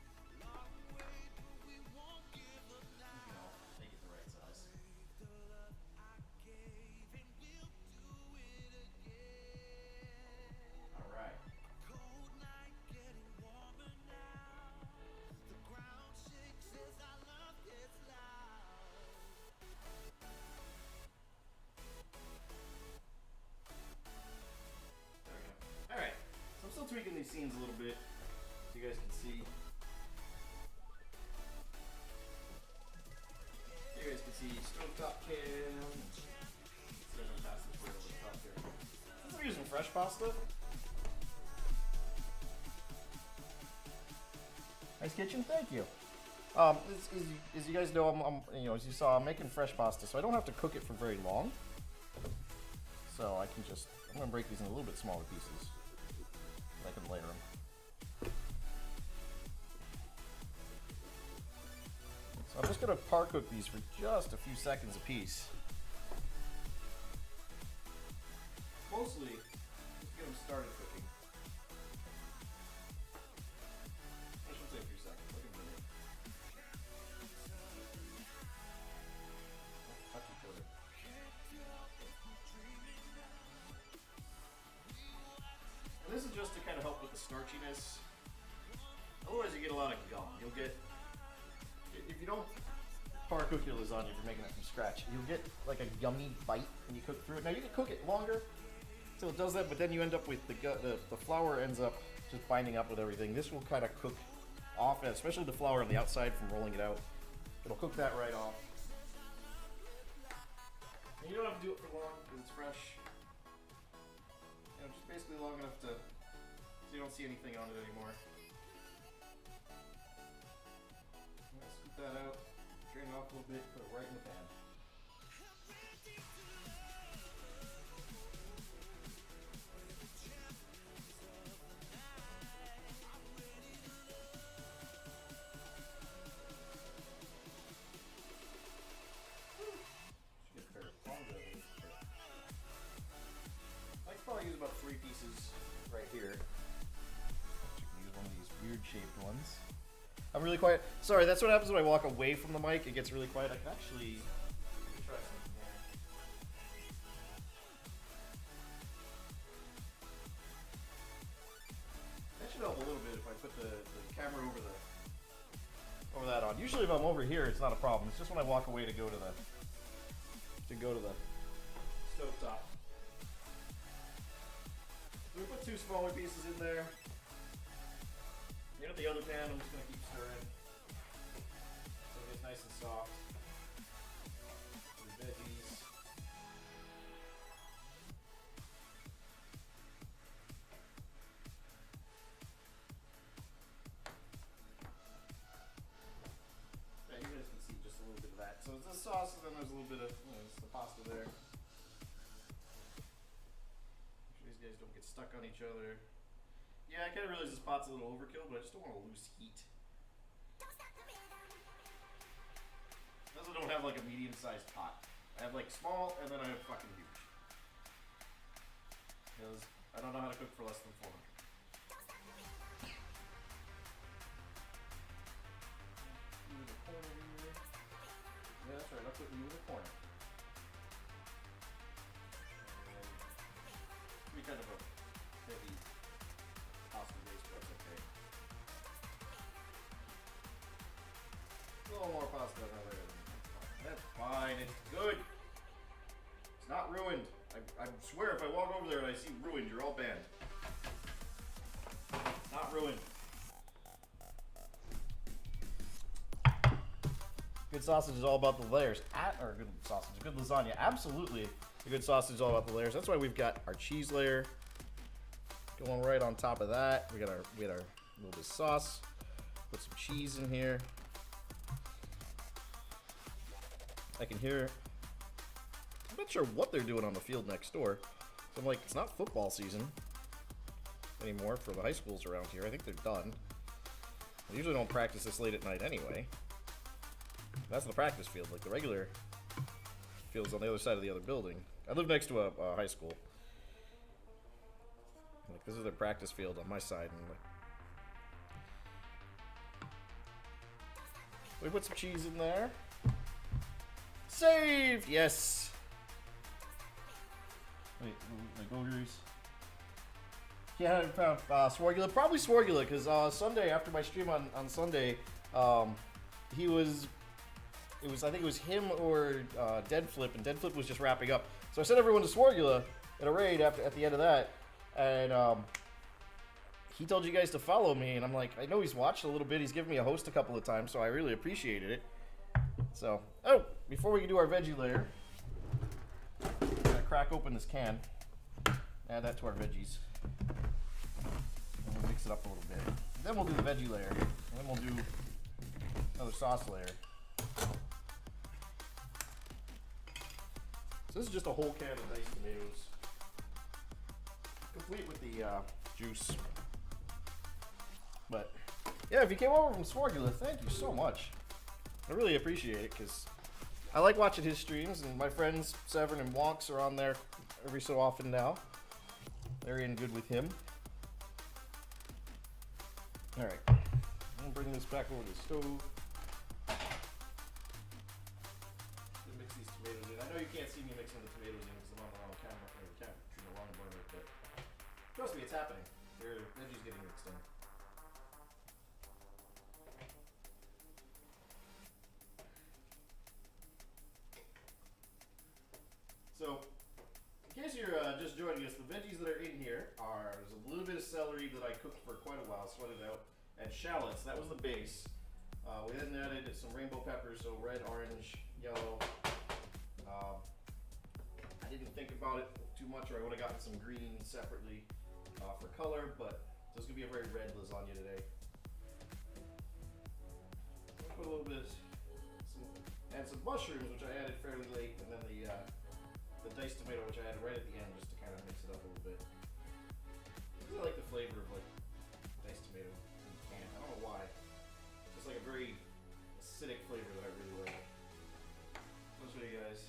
Make it the right size. Alright. Alright, so I'm still tweaking these scenes a little bit so you guys can see. You guys can see stovetop cam. So I'm gonna pass this right over the top here. Since I'm using fresh pasta. Nice kitchen, thank you. As you guys know, as you saw, I'm making fresh pasta, so I don't have to cook it for very long. So I'm gonna break these in a little bit smaller pieces. I can layer them. So I'm gonna par cook these for just a few seconds a piece. Mostly just to get them started cooking. I should say a few seconds, like a minute. Touch each other. And this is just to kind of help with the starchiness. Otherwise you get a lot of gum. You'll get, if you don't par cook your lasagna, if you're making it from scratch, you'll get like a yummy bite when you cook through it. Now you can cook it longer till it does that, but then you end up with the flour ends up just binding up with everything. This will kind of cook off, especially the flour on the outside from rolling it out. It'll cook that right off. And you don't have to do it for long because it's fresh. You know, just basically long enough to so you don't see anything on it anymore. I'm gonna scoop that out, drain it off a little bit, put it right in the pan. Use about 3 pieces right here. You can use one of these weird shaped ones. I'm really quiet. Sorry, that's what happens when I walk away from the mic. It gets really quiet. I can actually try something here. That should help a little bit if I put the camera over that on. Usually if I'm over here, it's not a problem. It's just when I walk away to go to the stove top. So we put 2 smaller pieces in there. You know, the other pan, I'm just going to keep stirring so it gets nice and soft. The veggies. Yeah, you guys can see just a little bit of that. So it's the sauce, and then there's a little bit of, it's the pasta there. Don't get stuck on each other. Yeah, I kind of realize this pot's a little overkill, but I just don't want to lose heat. I also don't have like a medium-sized pot. I have like small, and then I have fucking huge. Because I don't know how to cook for less than 400. You in the corner here. Yeah, that's right. I'll put you in the corner. Kind of a heavy pasta base, but that's okay. A little more pasta than there. That's fine. It's good. It's not ruined. I swear if I walk over there and I see ruined, you're all banned. Not ruined. Good sausage is all about the layers. Or good sausage, good lasagna. Absolutely. A good sausage is all about the layers. That's why we've got our cheese layer going right on top of that. We got our little bit of sauce. Put some cheese in here. I can hear. I'm not sure what they're doing on the field next door. So I'm like, it's not football season anymore for the high schools around here. I think they're done. They usually don't practice this late at night anyway. That's the practice field. Like the regular field's on the other side of the other building. I live next to a high school. Like this is their practice field on my side, and like, we put some cheese in there. Saved, yes. Wait, like ogres. Yeah, I found Swargula, probably Swargula, because Sunday after my stream on Sunday, he was. I think it was him or Dead Flip, and Dead Flip was just wrapping up. So I sent everyone to Swargula in a raid at the end of that, and he told you guys to follow me, and I'm like, I know he's watched a little bit. He's given me a host a couple of times, so I really appreciated it. So, before we can do our veggie layer, we're gonna crack open this can, add that to our veggies, and we'll mix it up a little bit. Then we'll do the veggie layer, and then we'll do another sauce layer. So this is just a whole can of diced tomatoes, complete with the juice. But yeah, if you came over from Swargula, thank you so much. I really appreciate it because I like watching his streams, and my friends Severn and Wonks are on there every so often now. Very in good with him. Alright, I'm gonna bring this back over to the stove. Mix these tomatoes in. I know you can't see me mixing the tomatoes in because I'm on the wrong camera, or the wrong burner, but trust me, it's happening. Your veggies getting mixed in. So, in case you're just joining us, the veggies that are in here are, there's a little bit of celery that I cooked for quite a while, sweated out, and shallots. That was the base. We then added some rainbow peppers, so red, orange, yellow. I didn't think about it too much, or I would have gotten some green separately for color, but this is going to be a very red lasagna today. I'll put a little bit, and some mushrooms, which I added fairly late, and then the diced tomato, which I added right at the end, just to kind of mix it up a little bit. I like the flavor of like diced tomato in the can. I don't know why. It's like a very acidic flavor that I really like. I'll show you guys.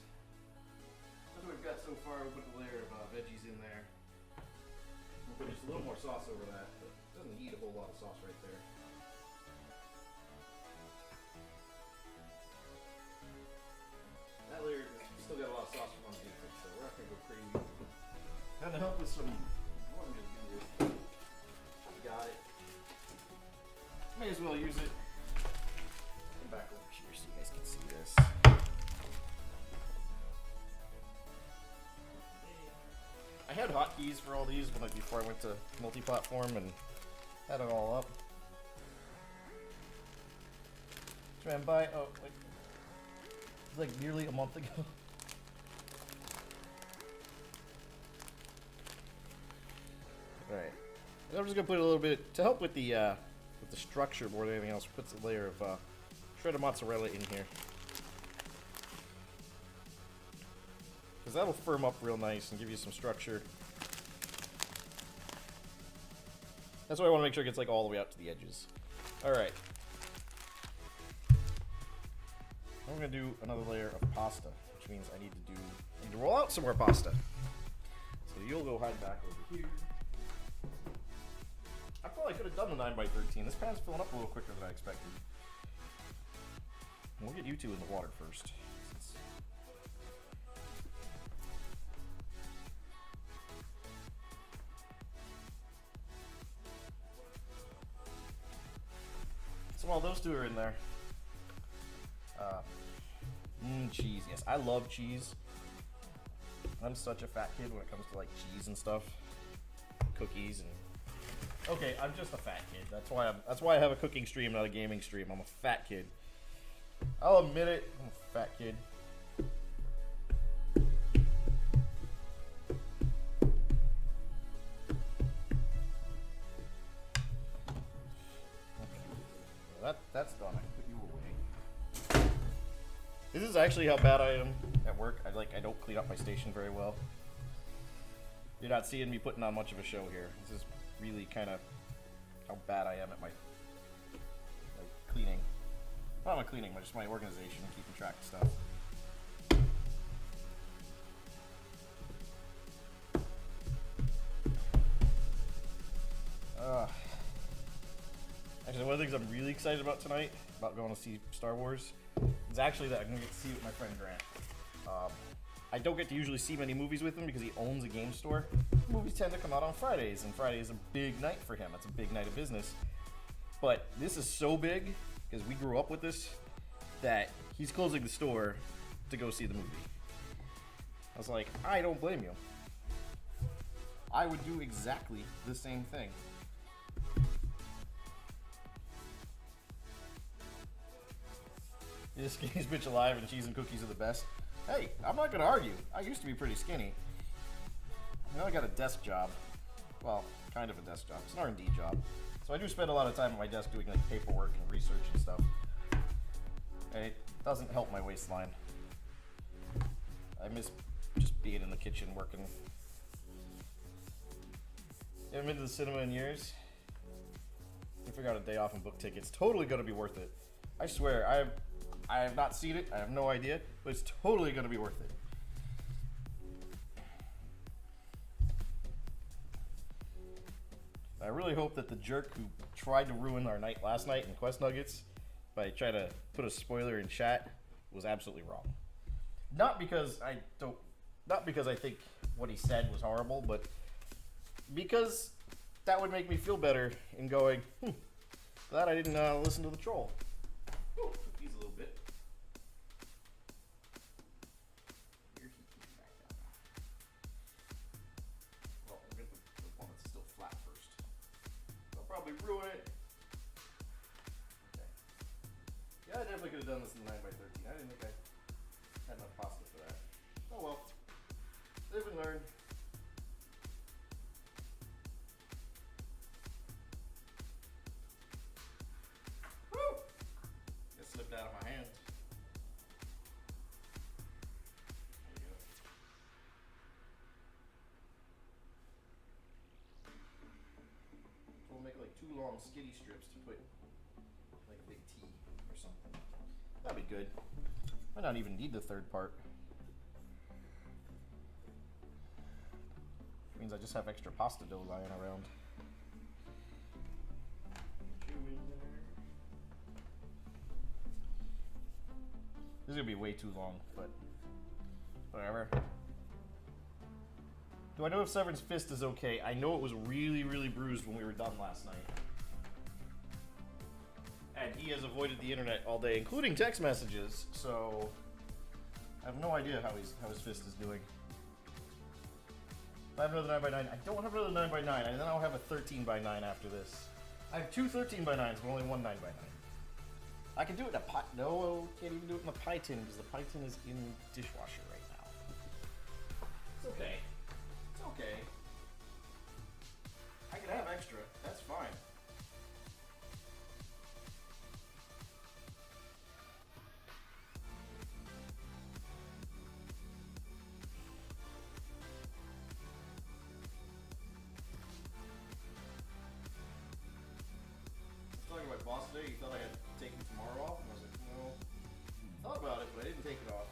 That's what we've got so far. We put a layer of veggies in there. We'll put just a little more sauce over that, but it doesn't need a whole lot of sauce right there. That layer still got a lot of sauce from underneath it, so we're not gonna go crazy. Kind of help with some. What I'm gonna do is, got it. May as well use it. Come back over here so you guys can see this. I had hotkeys for all these before I went to multi-platform and had it all up. Ran by like nearly a month ago. Alright. I'm just gonna put a little bit to help with the structure more than anything else. Puts a layer of shredded mozzarella in here. Because that'll firm up real nice and give you some structure. That's why I want to make sure it gets like all the way out to the edges. Alright. I'm gonna do another layer of pasta, which means I need to roll out some more pasta. So you'll go hide back over here. I probably could have done the 9x13. This pan's filling up a little quicker than I expected. We'll get you two in the water first. So while those two are in there, cheese. Yes, I love cheese. I'm such a fat kid when it comes to like cheese and stuff, cookies and. Okay, I'm just a fat kid. That's why I have a cooking stream, not a gaming stream. I'm a fat kid. I'll admit it. I'm a fat kid. Okay. Well, that's done. I can put you away. This is actually how bad I am at work. I don't clean up my station very well. You're not seeing me putting on much of a show here. This is really kind of how bad I am at my cleaning. Not my cleaning, but just my organization and keeping track of stuff. Actually, one of the things I'm really excited about tonight, about going to see Star Wars, is actually that I'm going to get to see it with my friend Grant. I don't get to usually see many movies with him because he owns a game store. Movies tend to come out on Fridays, and Friday is a big night for him. It's a big night of business. But this is so big, because we grew up with this, that he's closing the store to go see the movie. I was like, I don't blame you. I would do exactly the same thing. This game's bitch alive and cheese and cookies are the best. Hey, I'm not gonna argue. I used to be pretty skinny. Now I got a desk job. Well, kind of a desk job. It's an R&D job. So I do spend a lot of time at my desk doing like paperwork and research and stuff. And it doesn't help my waistline. I miss just being in the kitchen working. Haven't been to the cinema in years. I figured out a day off and book tickets. Totally gonna be worth it. I swear, I have not seen it. I have no idea, but it's totally going to be worth it. I really hope that the jerk who tried to ruin our night last night in Quest Nuggets by trying to put a spoiler in chat was absolutely wrong. Not because I think what he said was horrible, but because that would make me feel better in going, glad I didn't listen to the troll. Ooh, these a little bit. Your heat can back down. Well, we'll get the one that's still flat first. I'll probably ruin it. Okay. Yeah, I definitely could have done this in the 9x13. I didn't think I had enough pasta for that. Oh well. Live and learn. Woo! It slipped out of my hands. There you go. We'll make like 2 long skitty strips to put like big T or something. That'd be good. Might not even need the third part. Means I just have extra pasta dough lying around. This is gonna be way too long, but whatever. Do I know if Severn's fist is okay? I know it was really, really bruised when we were done last night. And he has avoided the internet all day, including text messages, so I have no idea how his fist is doing. I have another 9x9. I don't have another 9x9, and then I'll have a 13x9 after this. I have 2 13x9s, but only 1 9x9. I can do it in a pot. No, can't even do it in the pie tin because the pie tin is in the dishwasher right now. It's okay. It's okay. I can have extra. That's fine. Boss today, he thought I had taken tomorrow off, and I was like, no. I thought about it, but I didn't take it off.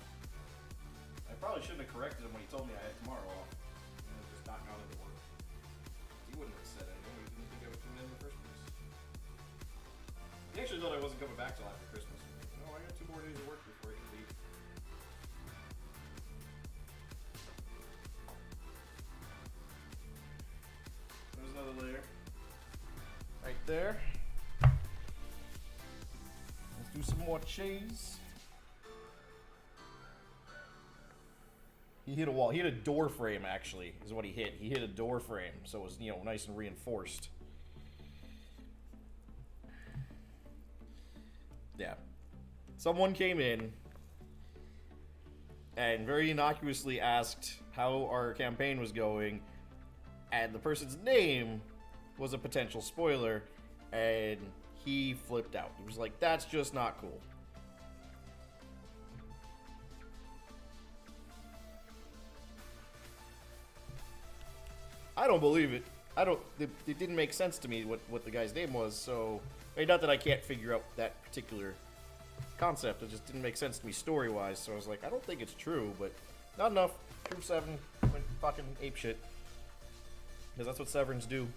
I probably shouldn't have corrected him when he told me I had tomorrow off. And just not gone into work. He wouldn't have said anything. He didn't think I was coming in the first place. He actually thought I wasn't coming back till after Christmas. No, I got 2 more days of work before I can leave. There's another layer. Right there. Do some more cheese. He hit a wall. He hit a door frame, actually, is what he hit. He hit a door frame, so it was, nice and reinforced. Yeah. Someone came in and very innocuously asked how our campaign was going, and the person's name was a potential spoiler, and he flipped out. He was like, that's just not cool. I don't believe it. It didn't make sense to me what the guy's name was, so... not that I can't figure out that particular concept, it just didn't make sense to me story-wise, so I was like, I don't think it's true, but not enough. Troop 7 went fucking apeshit. Because that's what Severns do.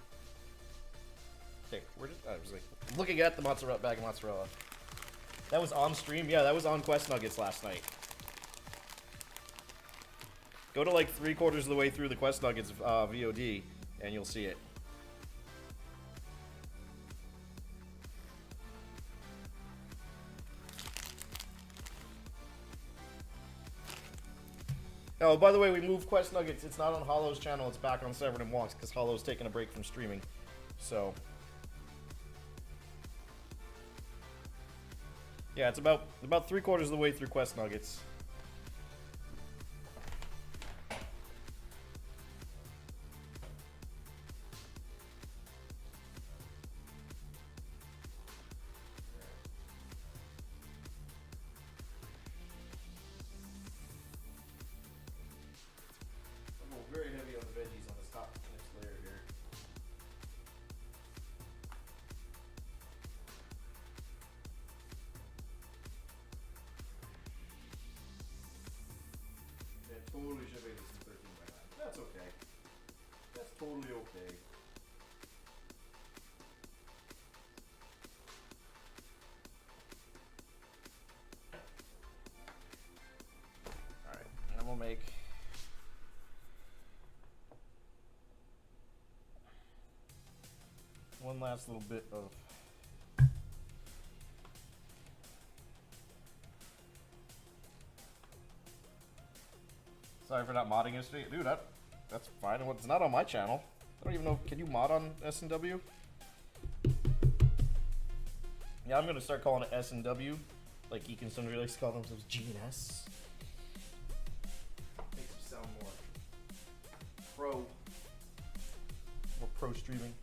Okay, I was like, looking at the mozzarella bag of mozzarella. That was on stream? Yeah, that was on Quest Nuggets last night. Go to like 3/4 of the way through the Quest Nuggets VOD, and you'll see it. Oh, by the way, we moved Quest Nuggets. It's not on Hollow's channel. It's back on Severn and Wonks because Hollow's taking a break from streaming. So... yeah, it's about 3/4 of the way through Quest Nuggets. I'm going very heavy on the veggies on this top next layer here. totally okay. Alright, and then we'll make one last little bit of sorry for not modding yesterday. Dude, that's fine. It's not on my channel. I don't even know. Can you mod on S&W? Yeah, I'm gonna start calling it S&W. Like Geek and Sundry likes to call themselves G&S. Makes them sound more pro streaming.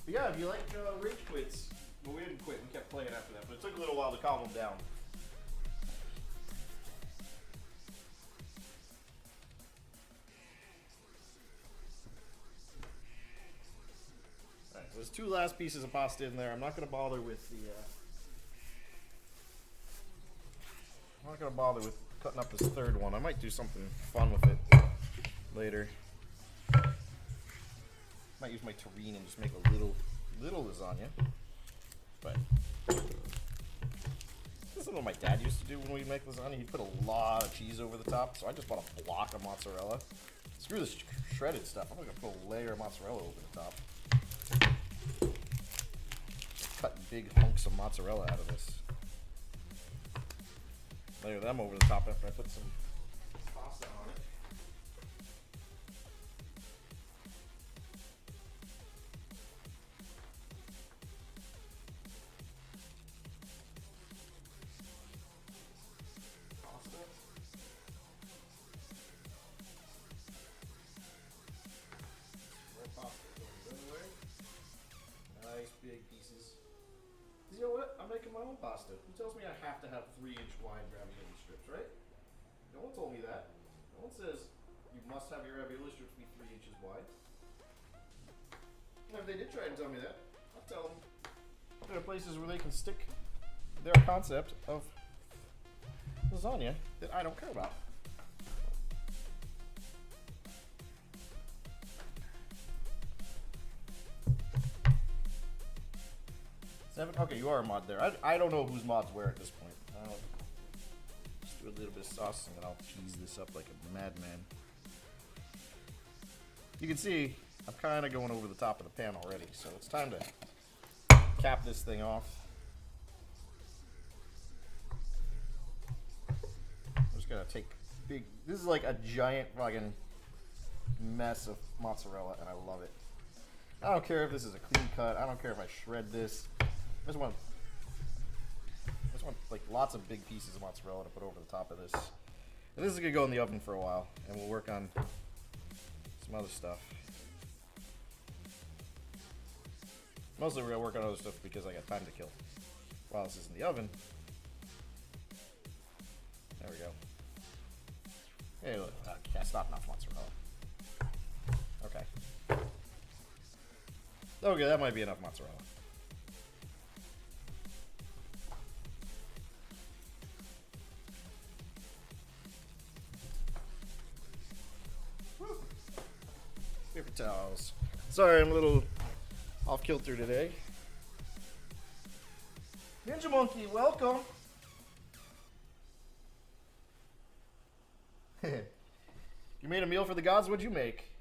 But yeah, if you like Rage Quits, well, we didn't quit. We kept playing after that, but it took a little while to calm them down. Alright, so there's two last pieces of pasta in there. I'm not going to bother with the... I'm not going to bother with cutting up this third one. I might do something fun with it later. Might use my terrine and just make a little lasagna. But this is what my dad used to do when we make lasagna. He'd put a lot of cheese over the top, so I just bought a block of mozzarella. Screw this shredded stuff. I'm gonna put a layer of mozzarella over the top. Cut big hunks of mozzarella out of this. Layer them over the top after I put some pasta on it. Nice big pieces. You know what? I'm making my own pasta. Who tells me I have to have 3-inch wide ravioli strips, right? No one told me that. No one says you must have your ravioli strips be 3 inches wide. And if they did try and tell me that, I'll tell them there are places where they can stick their concept of lasagna that I don't care about. Okay, you are a mod there. I don't know whose mod's where at this point. Just do a little bit of sauce and then I'll cheese this up like a madman. You can see I'm kind of going over the top of the pan already, so it's time to cap this thing off. I'm just gonna take big. This is like a giant fucking mess of mozzarella, and I love it. I don't care if this is a clean cut. I don't care if I shred this. I just want like lots of big pieces of mozzarella to put over the top of this. And this is gonna go in the oven for a while, and we'll work on some other stuff. Mostly we're gonna work on other stuff because I got time to kill while this is in the oven. There we go. Hey, look, that's not enough mozzarella. Okay. Okay, that might be enough mozzarella. Paper towels. Sorry, I'm a little off kilter today. Ninja Monkey, welcome. You made a meal for the gods. What'd you make?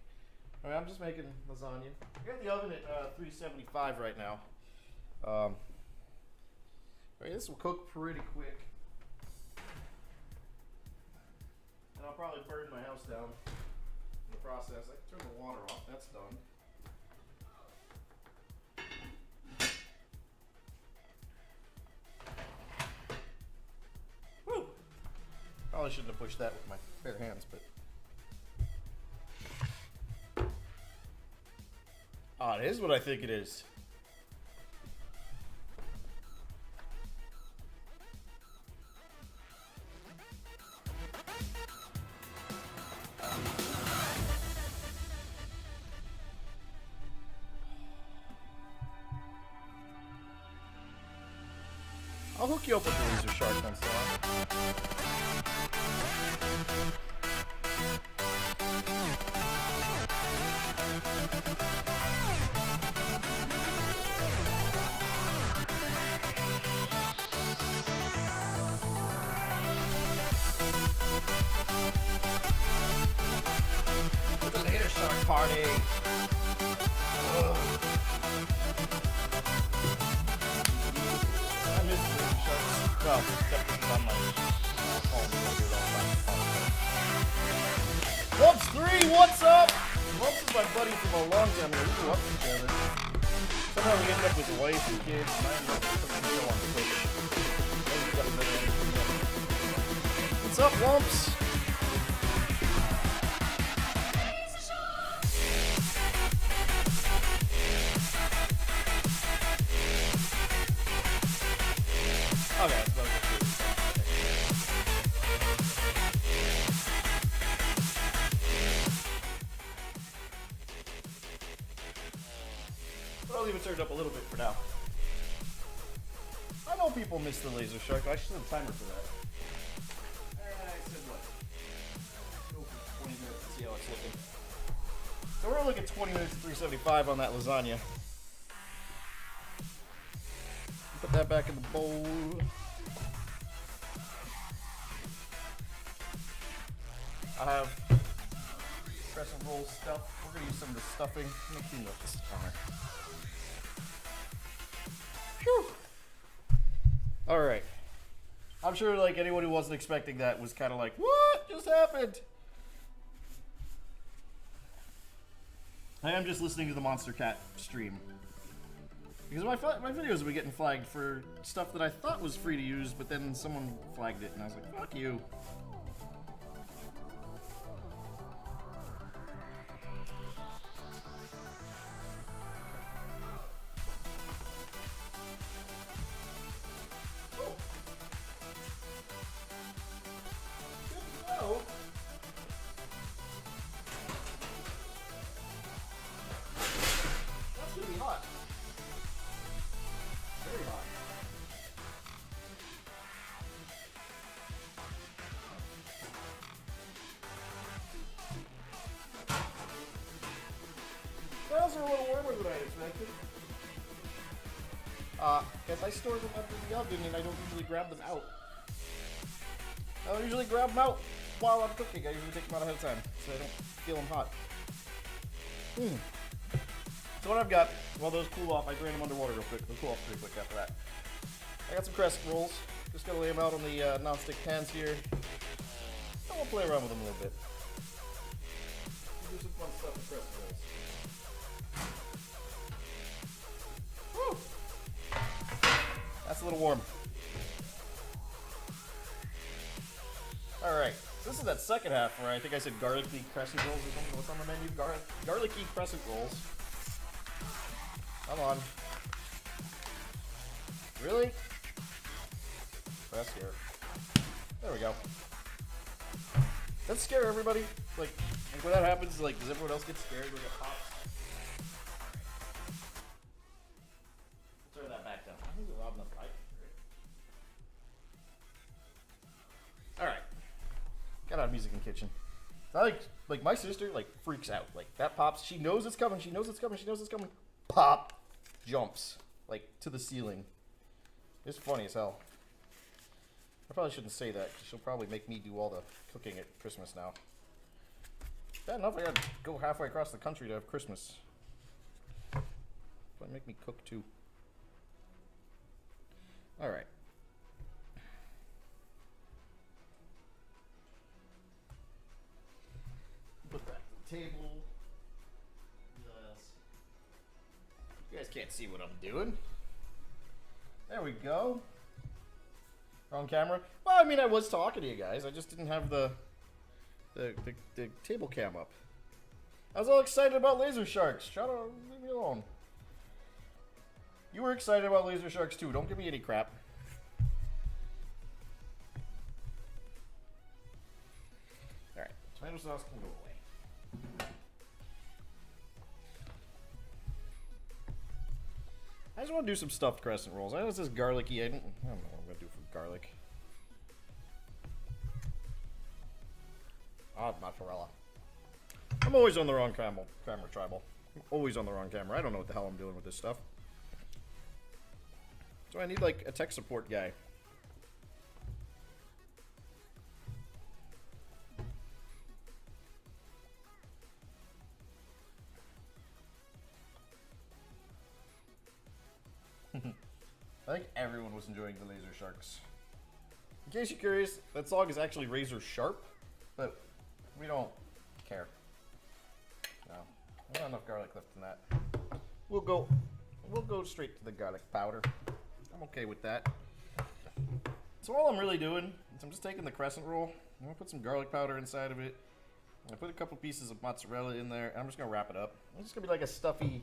I mean, I'm just making lasagna. I got the oven at 375 right now. Right, this will cook pretty quick. And I'll probably burn my house down in the process. I can turn the water off. That's done. Woo! Probably shouldn't have pushed that with my bare hands, but. Ah, it is what I think it is. I'll hook you up with the laser shark once in a while. party. Ugh. I miss the sharks. Well, except for on my phone. Lumps 3, what's up? Lumps is my buddy from a long time ago. We grew up together. Somehow we ended up with a wife and kids, and I ended up with something to go on the What's up, Lumps? Okay, that's about it. Well, I'll even turn it up a little bit for now. I know people miss the laser shark. I should have a timer for that. I said what? Go for 20 minutes and see how it's looking. So we're looking at 20 minutes to 375 on that lasagna. Put that back in the bowl. I have crescent roll stuff. We're gonna use some of the stuffing. Let me clean up this counter. Phew. All right. I'm sure like anyone who wasn't expecting that was kind of like, what just happened? I am just listening to the Monster Cat stream. Because my videos have been getting flagged for stuff that I thought was free to use, but then someone flagged it, and I was like, fuck you. Oh. Good to know. That's gonna be hot. Very hot. Those are a little warmer than I expected. Because I store them under the oven and I don't usually grab them out. I don't usually grab them out while I'm cooking. I usually take them out ahead of time so I don't feel them hot. So what I've got, while those cool off, I drain them underwater real quick. They'll cool off pretty quick after that. I got some crescent rolls. Just gonna lay them out on the non-stick pans here. And we'll play around with them a little bit. We'll do some fun stuff with crescent rolls. Woo! That's a little warm. Alright, so this is that second half where I think I said garlicky crescent rolls or something. What's on the menu? Garlicky crescent rolls. Come on. Really? Press here. There we go. Does that scare everybody? Like when that happens, like, does everyone else get scared when it pops? Turn that back down. I think we're robbing the pipe. Alright. Got out of music in the kitchen. I like my sister like freaks out. Like that pops, she knows it's coming, she knows it's coming, she knows it's coming. Pop! Jumps. Like to the ceiling. It's funny as hell. I probably shouldn't say that, because she'll probably make me do all the cooking at Christmas now. Bad enough I gotta go halfway across the country to have Christmas. Might make me cook too. Alright. Put that on the table. Yes. You guys can't see what I'm doing. There we go. Wrong camera. Well, I mean, I was talking to you guys. I just didn't have the table cam up. I was all excited about laser sharks. Shut up. Leave me alone. You were excited about laser sharks too. Don't give me any crap. Alright. Tomato sauce can go away. I just want to do some stuffed crescent rolls. I know this is garlicky. I don't know what I'm going to do for garlic. Ah, mozzarella. I'm always on the wrong camera tribal. I'm always on the wrong camera. I don't know what the hell I'm doing with this stuff. So I need like a tech support guy. everyone was enjoying the laser sharks. In case you're curious, that song is actually razor sharp, but we don't care. No, not enough garlic left in that. We'll go straight to the garlic powder. I'm okay with that. So all I'm really doing is I'm just taking the crescent roll. I'm gonna put some garlic powder inside of it. I put a couple pieces of mozzarella in there, and I'm just gonna wrap it up. It's just gonna be like a stuffy,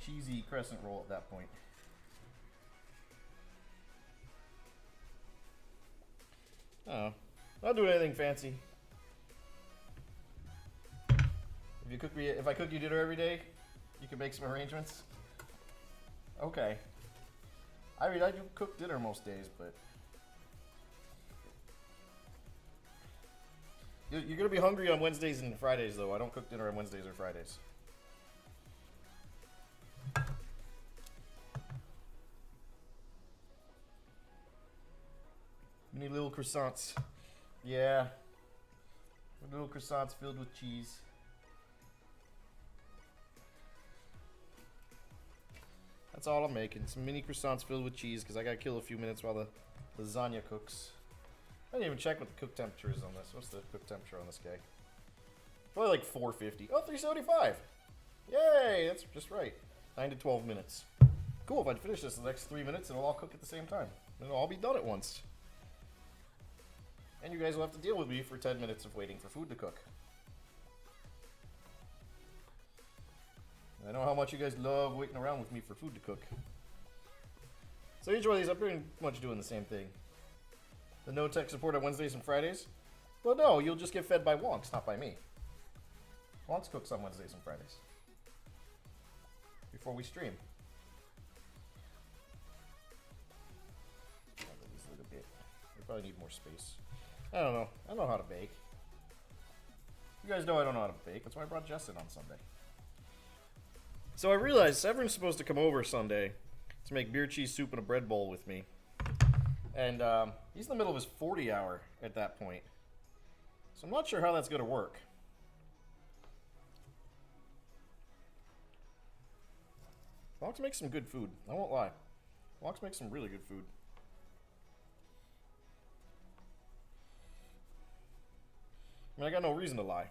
cheesy crescent roll at that point. Oh, not doing anything fancy. If I cook you dinner every day, you can make some arrangements. Okay. I mean, I do cook dinner most days, but you're gonna be hungry on Wednesdays and Fridays, though. I don't cook dinner on Wednesdays or Fridays. We need little croissants. Yeah. Little croissants filled with cheese. That's all I'm making. Some mini croissants filled with cheese because I gotta kill a few minutes while the lasagna cooks. I didn't even check what the cook temperature is on this. What's the cook temperature on this guy? Probably like 450. Oh, 375. Yay, that's just right. 9 to 12 minutes. Cool, if I finish this in the next 3 minutes, it'll all cook at the same time. It'll all be done at once. And you guys will have to deal with me for 10 minutes of waiting for food to cook. I know how much you guys love waiting around with me for food to cook. So each one of these, I'm pretty much doing the same thing. The no tech support on Wednesdays and Fridays? Well, no, you'll just get fed by Wonks, not by me. Wonks cooks on Wednesdays and Fridays. Before we stream. A little bit. We probably need more space. I don't know. I don't know how to bake. You guys know I don't know how to bake. That's why I brought Jess in on Sunday. So I realized Severin's supposed to come over Sunday to make beer cheese soup in a bread bowl with me. And he's in the middle of his 40 hour at that point. So I'm not sure how that's going to work. Wonks makes some good food. I won't lie. Wonks makes some really good food. I mean, I got no reason to lie.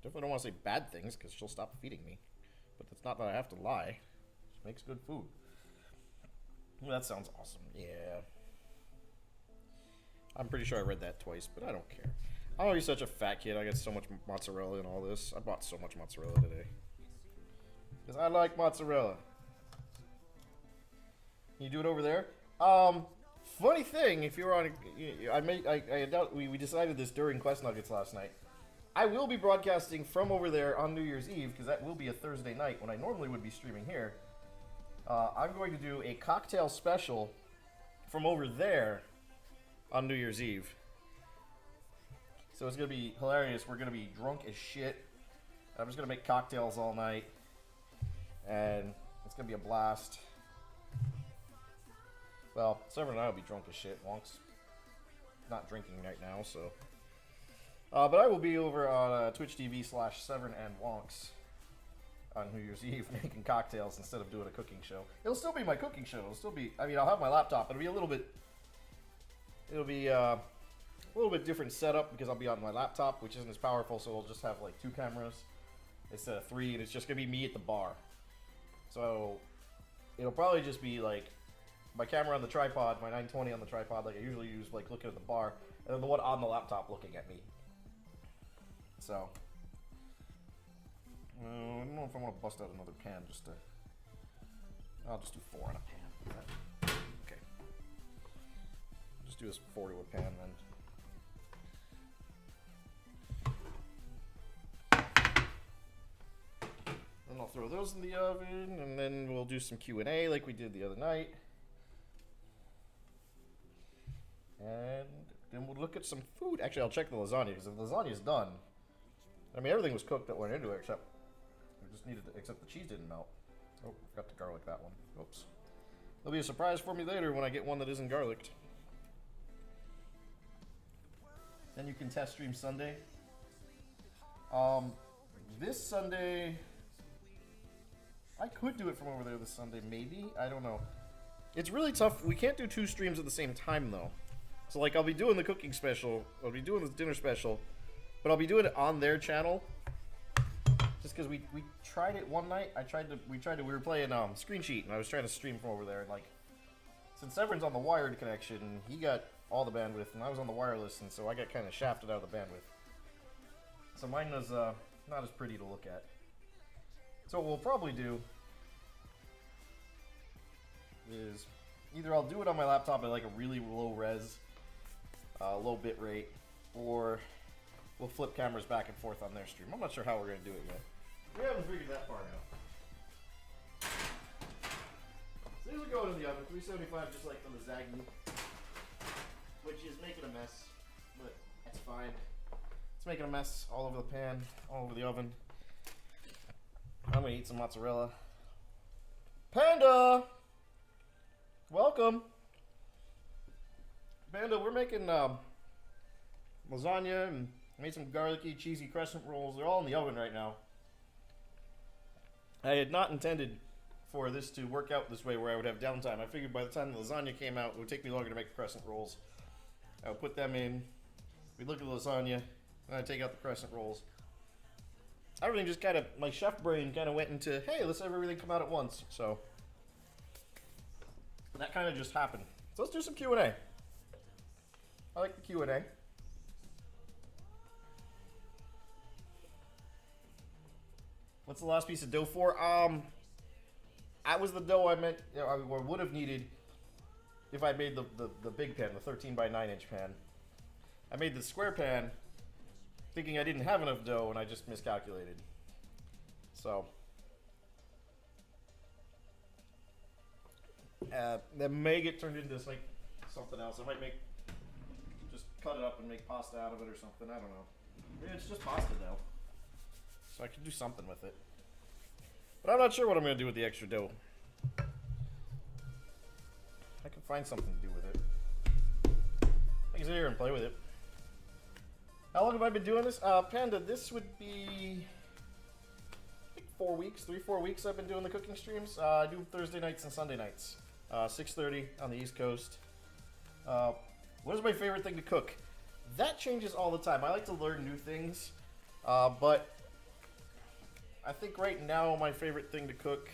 Definitely don't want to say bad things because she'll stop feeding me. But it's not that I have to lie. She makes good food. Well, that sounds awesome. Yeah. I'm pretty sure I read that twice, but I don't care. I'm already such a fat kid. I got so much mozzarella and all this. I bought so much mozzarella today. Because I like mozzarella. Can you do it over there? Funny thing, if you're on... I doubt we decided this during Quest Nuggets last night. I will be broadcasting from over there on New Year's Eve, because that will be a Thursday night when I normally would be streaming here. I'm going to do a cocktail special from over there on New Year's Eve. So it's going to be hilarious. We're going to be drunk as shit. I'm just going to make cocktails all night. And it's going to be a blast. Well, Severin and I will be drunk as shit. Wonk's not drinking right now, so... but I will be over on Twitch TV/Severin and Wonks on New Year's Eve making cocktails instead of doing a cooking show. It'll still be my cooking show. It'll still be, I mean, I'll have my laptop. It'll be a little bit different setup because I'll be on my laptop, which isn't as powerful, so I'll just have like 2 cameras instead of 3, and it's just going to be me at the bar. So it'll probably just be like my camera on the tripod, my 920 on the tripod, like I usually use, like looking at the bar, and then the one on the laptop looking at me. So, I don't know if I want to bust out another pan just to... I'll just do 4 in a pan. Okay. Just do this 4 to a pan then. Then I'll throw those in the oven, and then we'll do some Q&A like we did the other night. And then we'll look at some food. Actually, I'll check the lasagna, because if the lasagna is done... I mean, everything was cooked that went into it, except the cheese didn't melt. Oh, forgot to garlic that one. Oops. There'll be a surprise for me later when I get one that isn't garlicked. Then you can test stream Sunday. This Sunday, I could do it from over there this Sunday, maybe. I don't know. It's really tough. We can't do 2 streams at the same time, though. So, like, I'll be doing the cooking special. I'll be doing the dinner special. But I'll be doing it on their channel. Just because we tried it one night. We were playing Screen Sheet, and I was trying to stream from over there. And, like, since Severin's on the wired connection, he got all the bandwidth, and I was on the wireless, and so I got kind of shafted out of the bandwidth. So mine was not as pretty to look at. So what we'll probably do is either I'll do it on my laptop at like a really low res, low bit rate, or we'll flip cameras back and forth on their stream. I'm not sure how we're going to do it yet. We haven't figured that far out. So these are going in the oven, 375 just like the lasagna, which is making a mess, but that's fine. It's making a mess all over the pan, all over the oven. I'm going to eat some mozzarella. Panda! Welcome! Panda, we're making lasagna and made some garlicky, cheesy crescent rolls. They're all in the oven right now. I had not intended for this to work out this way where I would have downtime. I figured by the time the lasagna came out, it would take me longer to make the crescent rolls. I would put them in, we'd look at the lasagna, and I'd take out the crescent rolls. Everything just kind of, my chef brain kind of went into, hey, let's have everything come out at once. So, that kind of just happened. So let's do some Q&A. I like the Q&A. What's the last piece of dough for? That was the dough I meant, I would have needed if I made the big pan, the 13 by 9 inch pan. I made the square pan thinking I didn't have enough dough and I just miscalculated. So, that may get turned into like something else. I might just cut it up and make pasta out of it or something. I don't know. I mean, it's just pasta dough. So I could do something with it. But I'm not sure what I'm going to do with the extra dough. I can find something to do with it. I can sit here and play with it. How long have I been doing this? Panda, this would be I think 4 weeks, 3-4 weeks I've been doing the cooking streams. I do Thursday nights and Sunday nights. 6:30 on the East Coast. What is my favorite thing to cook? That changes all the time. I like to learn new things. But I think right now my favorite thing to cook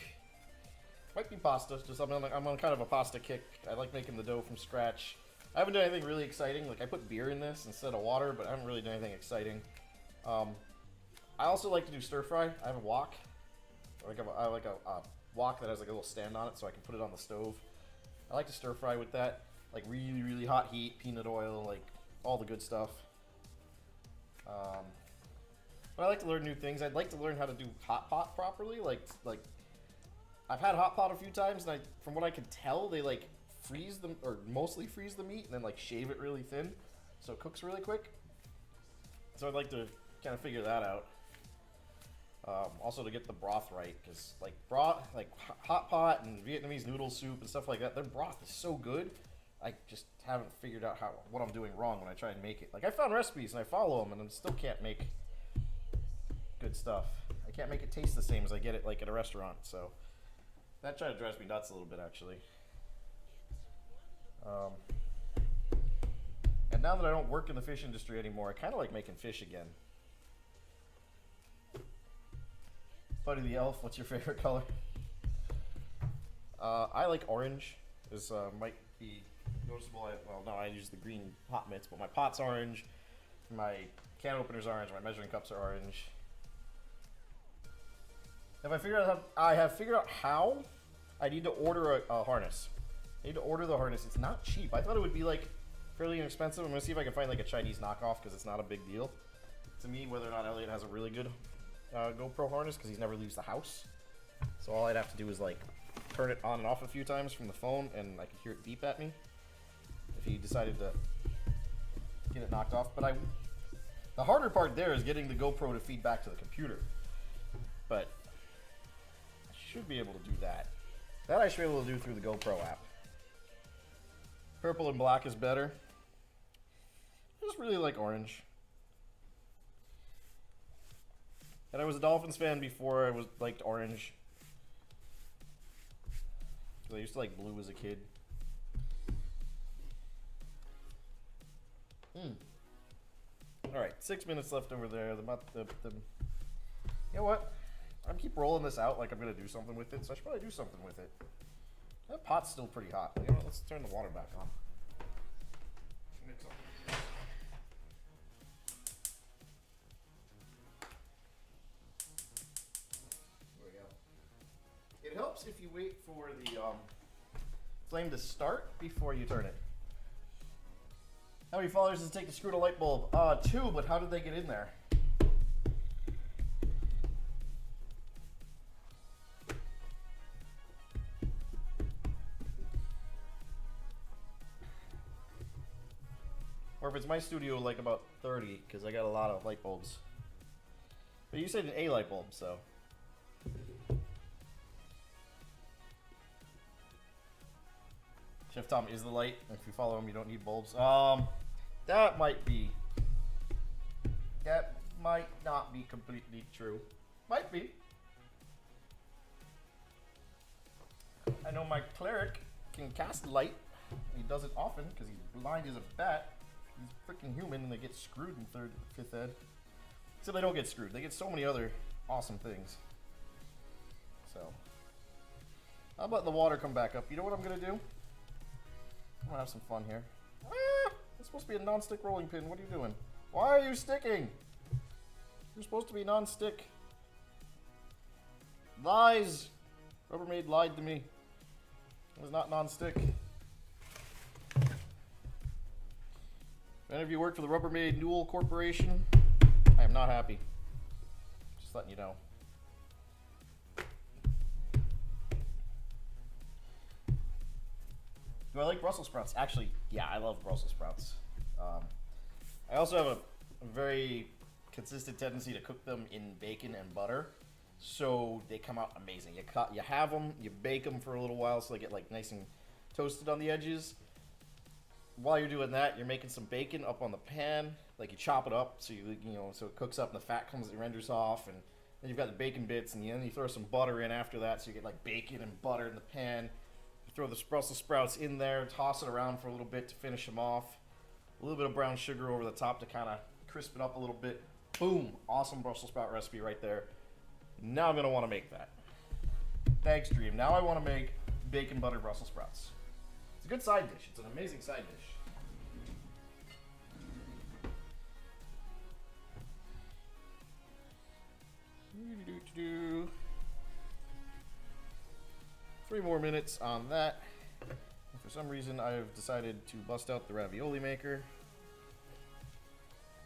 might be pasta. Just I'm on kind of a pasta kick. I like making the dough from scratch. I haven't done anything really exciting. Like I put beer in this instead of water, but I haven't really done anything exciting. I also like to do stir fry. I have a wok. I like a wok that has like a little stand on it, so I can put it on the stove. I like to stir fry with that, like really really hot heat, peanut oil, like all the good stuff. But I like to learn new things. I'd like to learn how to do hot pot properly. Like I've had hot pot a few times, and from what I can tell, they like freeze them or mostly freeze the meat and then like shave it really thin, so it cooks really quick. So I'd like to kind of figure that out. Also to get the broth right, because like hot pot and Vietnamese noodle soup and stuff like that, their broth is so good. I just haven't figured out what I'm doing wrong when I try and make it. Like I found recipes and I follow them, and I still can't make good stuff. I can't make it taste the same as I get it like at a restaurant. So that kind of drives me nuts a little bit, actually. And now that I don't work in the fish industry anymore, I kind of like making fish again. Buddy the Elf, what's your favorite color? I like orange. This might be noticeable. I use the green hot mitts, but my pot's orange, my can opener's orange, my measuring cups are orange. I have figured out how I need to order a harness. I need to order the harness. It's not cheap. I thought it would be like fairly inexpensive. I'm gonna see if I can find like a Chinese knockoff because it's not a big deal to me whether or not Elliot has a really good GoPro harness because he never leaves the house. So all I'd have to do is like turn it on and off a few times from the phone, and I could hear it beep at me if he decided to get it knocked off. But the harder part there is getting the GoPro to feed back to the computer. But I should be able to do that. That I should be able to do through the GoPro app. Purple and black is better. I just really like orange. And I was a Dolphins fan before I liked orange. I used to like blue as a kid. Alright, 6 minutes left over there. You know what? I'm keep rolling this out like I'm gonna do something with it, so I should probably do something with it. That pot's still pretty hot. You know what? Let's turn the water back on. Mix up. There we go. It helps if you wait for the flame to start before you turn it. How many followers does it take to screw in a light bulb? 2, but how did they get in there? Or if it's my studio, like about 30, because I got a lot of light bulbs. But you said an A light bulb, so. Chef Tom is the light. If you follow him, you don't need bulbs. That might be. That might not be completely true. Might be. I know my cleric can cast light. He does it often because he's blind as a bat. He's freaking human and they get screwed in 3rd, 5th ed. So they don't get screwed. They get so many other awesome things. So. How about the water come back up? You know what I'm going to do? I'm going to have some fun here. Ah! It's supposed to be a non-stick rolling pin. What are you doing? Why are you sticking? You're supposed to be non-stick. Lies! Rubbermaid lied to me. It was not non-stick. If any of you work for the Rubbermaid Newell Corporation, I am not happy. Just letting you know. Do I like Brussels sprouts? Actually, yeah, I love Brussels sprouts. I also have a very consistent tendency to cook them in bacon and butter, so they come out amazing. You have them, you bake them for a little while so they get like nice and toasted on the edges. While you're doing that, you're making some bacon up on the pan. Like you chop it up so so it cooks up and the fat renders off, and then you've got the bacon bits, and then you throw some butter in after that, so you get like bacon and butter in the pan. You throw the Brussels sprouts in there, toss it around for a little bit to finish them off. A little bit of brown sugar over the top to kind of crisp it up a little bit. Boom! Awesome Brussels sprout recipe right there. Now I'm going to want to make that. Thanks, Dream. Now I want to make bacon butter Brussels sprouts. It's a good side dish. It's an amazing side dish. Three more minutes on that. And for some reason, I've decided to bust out the ravioli maker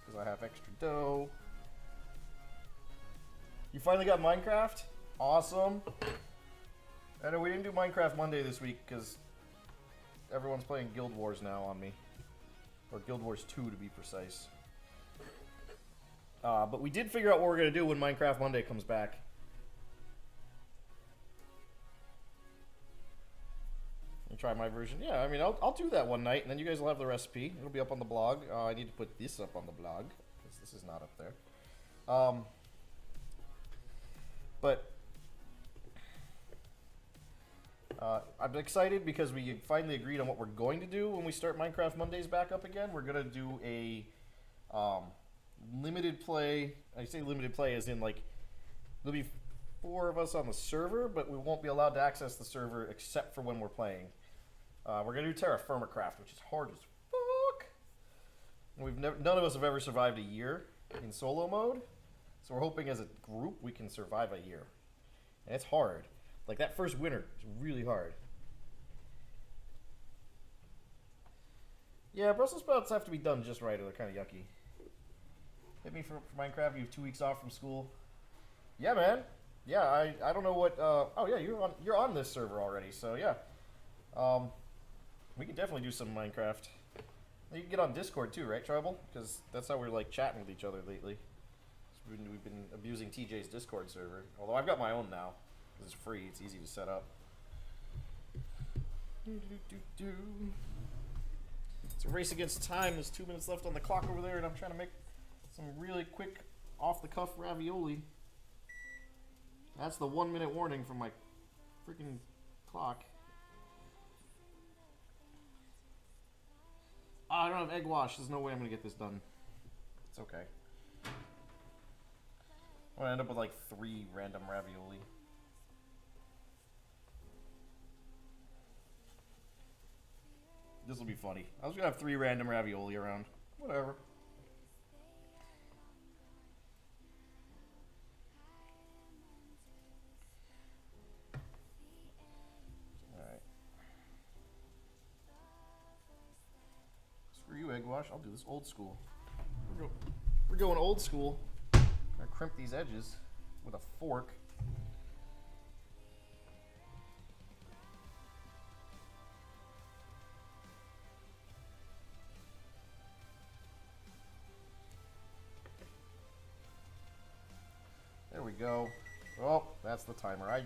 because I have extra dough. You finally got Minecraft? Awesome. I know we didn't do Minecraft Monday this week because everyone's playing Guild Wars now on me. Or Guild Wars 2 to be precise. But we did figure out what we're going to do when Minecraft Monday comes back. Let me try my version. Yeah, I mean, I'll do that one night, and then you guys will have the recipe. It'll be up on the blog. I need to put this up on the blog, because this is not up there. I'm excited because we finally agreed on what we're going to do when we start Minecraft Mondays back up again. We're going to do a limited play. I say limited play as in, like, there'll be 4 of us on the server, but we won't be allowed to access the server except for when we're playing. We're going to do Terra Firma Craft, which is hard as fuck. None of us have ever survived a year in solo mode, so we're hoping as a group we can survive a year. And it's hard. Like, that first winter is really hard. Yeah, Brussels sprouts have to be done just right or they're kind of yucky. Hit me for Minecraft. You have 2 weeks off from school. Yeah, man. Yeah, I don't know what. Oh yeah, you're on this server already. So yeah, we can definitely do some Minecraft. You can get on Discord too, right, Tribal? Because that's how we're like chatting with each other lately. So we've been abusing TJ's Discord server. Although I've got my own now. It's free. It's easy to set up. It's a race against time. There's 2 minutes left on the clock over there, and I'm trying to make some really quick, off-the-cuff ravioli. That's the 1 minute warning from my freaking clock. I don't have egg wash. There's no way I'm gonna get this done. It's okay. I'm gonna end up with like 3 random ravioli. This will be funny. I was gonna have 3 random ravioli around. Whatever. Alright. Screw you, egg wash. I'll do this old school. We're going old school. I crimp these edges with a fork. There we go. Oh, that's the timer.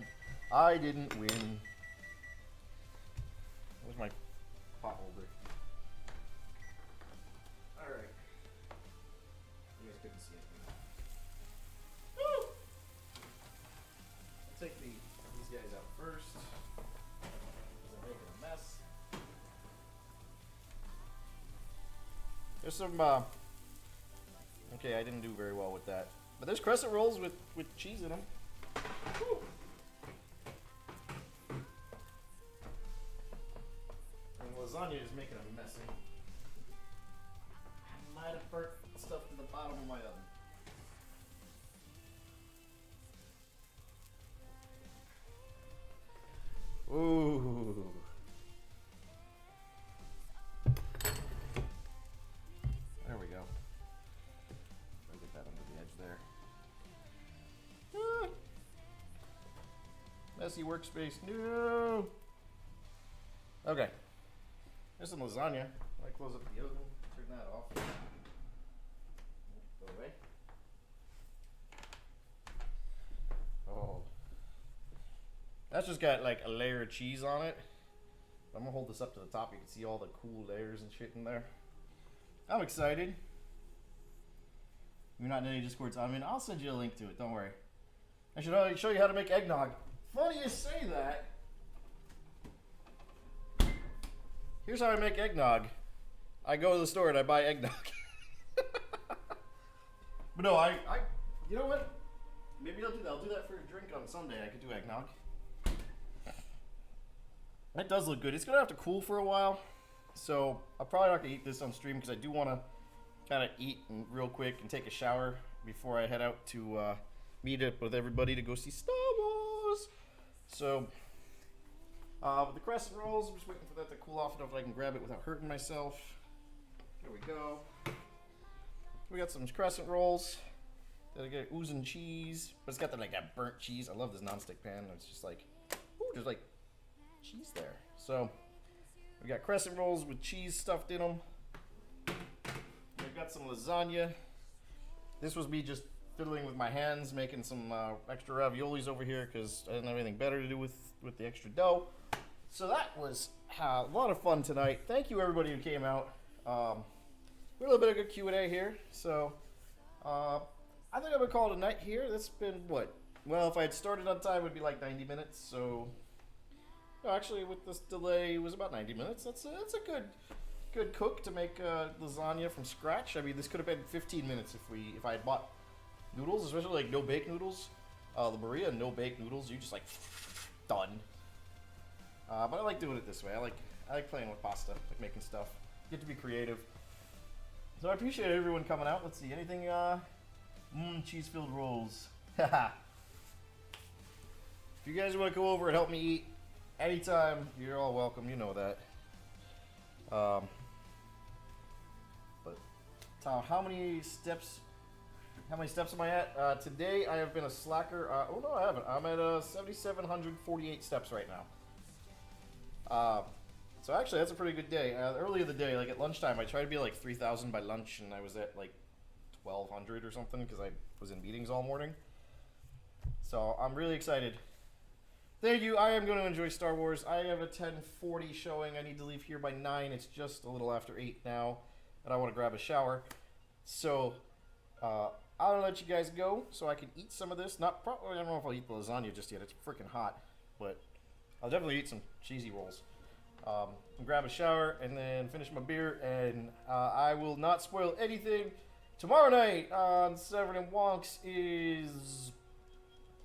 I didn't win. Where's my pot holder? Alright. You guys couldn't see anything. Woo! I'll take these guys out first. Because I'm making a mess. There's some, okay, I didn't do very well with that. But there's crescent rolls with cheese in them. Woo. And lasagna is making a mess. I might have burnt stuff to the bottom of my oven. Ooh. There we go. I'll get that under the edge there. Ah. Messy workspace. No. Okay. There's some lasagna. I close up the oven. Turn that off. Go away. Oh. That's just got like a layer of cheese on it. I'm gonna hold this up to the top. You can see all the cool layers and shit in there. I'm excited. You're not in any Discords. I mean, I'll send you a link to it. Don't worry. I should show you how to make eggnog. Funny you say that. Here's how I make eggnog. I go to the store and I buy eggnog. But no, you know what? Maybe I'll do that. I'll do that for a drink on Sunday. I could do eggnog. It does look good. It's gonna have to cool for a while, so I'm probably not gonna eat this on stream because I do want to kind of eat real quick and take a shower before I head out to meet up with everybody to go see Star Wars. So, with the crescent rolls, I'm just waiting for that to cool off enough that I can grab it without hurting myself. There we go. We got some crescent rolls. That get oozing cheese, but it's got the, like that burnt cheese. I love this nonstick pan. It's just like, ooh, there's like cheese there. So we got crescent rolls with cheese stuffed in them. We've got some lasagna. This was me just fiddling with my hands, making some extra raviolis over here because I didn't have anything better to do with the extra dough. So that was a lot of fun tonight. Thank you everybody who came out. We had a little bit of good Q&A here. So I think I'm gonna call it a night here. That's been what? Well, if I had started on time, it would be like 90 minutes. So no, actually, with this delay, it was about 90 minutes. That's a good cook to make lasagna from scratch. I mean, this could have been 15 minutes if I had bought noodles, especially like no bake noodles. The Maria no bake noodles, you just like done. But I like doing it this way. I like playing with pasta, like making stuff. Get to be creative. So I appreciate everyone coming out. Let's see, anything? Cheese-filled rolls. Haha. If you guys want to go over and help me eat anytime, you're all welcome. You know that. But Tom, how many steps am I at? Today I have been a slacker. Oh no, I haven't. I'm at 7,748 steps right now. So actually, that's a pretty good day. Early in the day, like at lunchtime, I tried to be like 3,000 by lunch, and I was at like 1,200 or something because I was in meetings all morning. So I'm really excited. Thank you. I am going to enjoy Star Wars. I have a 10:40 showing. I need to leave here by 9. It's just a little after 8 now, and I want to grab a shower. So I'll let you guys go so I can eat some of this. I don't know if I'll eat the lasagna just yet. It's freaking hot, but I'll definitely eat some cheesy rolls. grab a shower and then finish my beer, and I will not spoil anything. Tomorrow night on Severin and Wonks is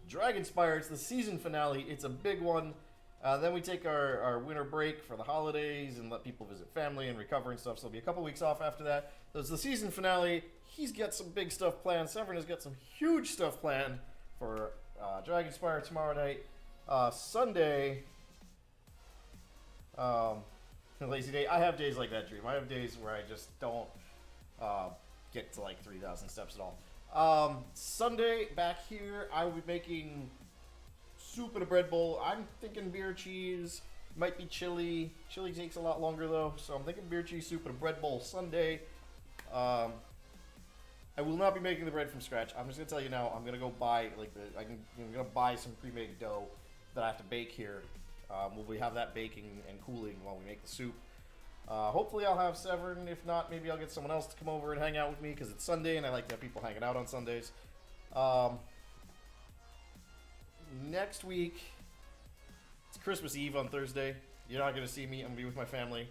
Dragonspire. It's the season finale. It's a big one. Then we take our winter break for the holidays and let people visit family and recover and stuff. So it'll be a couple weeks off after that. So it's the season finale. He's got some big stuff planned. Severin has got some huge stuff planned for Dragonspire tomorrow night. Sunday, lazy day. I have days like that, Dream. I have days where I just don't get to like 3,000 steps at all. Sunday, back here, I will be making soup in a bread bowl. I'm thinking beer cheese. Might be chili. Chili takes a lot longer though, so I'm thinking beer cheese soup in a bread bowl Sunday. I will not be making the bread from scratch. I'm just gonna tell you now. I'm gonna go buy I'm gonna buy some pre-made dough that I have to bake here. We'll have that baking and cooling while we make the soup. Hopefully I'll have Severin. If not, maybe I'll get someone else to come over and hang out with me because it's Sunday and I like to have people hanging out on Sundays. Next week, it's Christmas Eve on Thursday. You're not going to see me. I'm going to be with my family.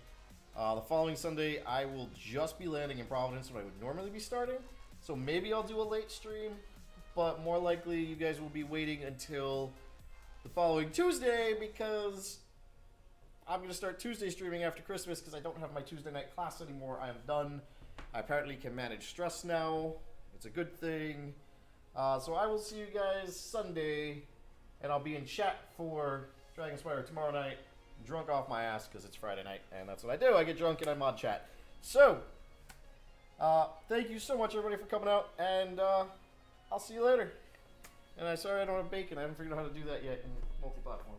The following Sunday, I will just be landing in Providence when I would normally be starting. So maybe I'll do a late stream, but more likely you guys will be waiting until the following Tuesday because I'm going to start Tuesday streaming after Christmas because I don't have my Tuesday night class anymore. I am done. I apparently can manage stress now. It's a good thing. So I will see you guys Sunday, and I'll be in chat for Dragonspire tomorrow night, drunk off my ass because it's Friday night, and that's what I do. I get drunk and I mod chat. So, thank you so much, everybody, for coming out, and I'll see you later. And I'm sorry I don't have bacon. I haven't figured out how to do that yet in multi-platform.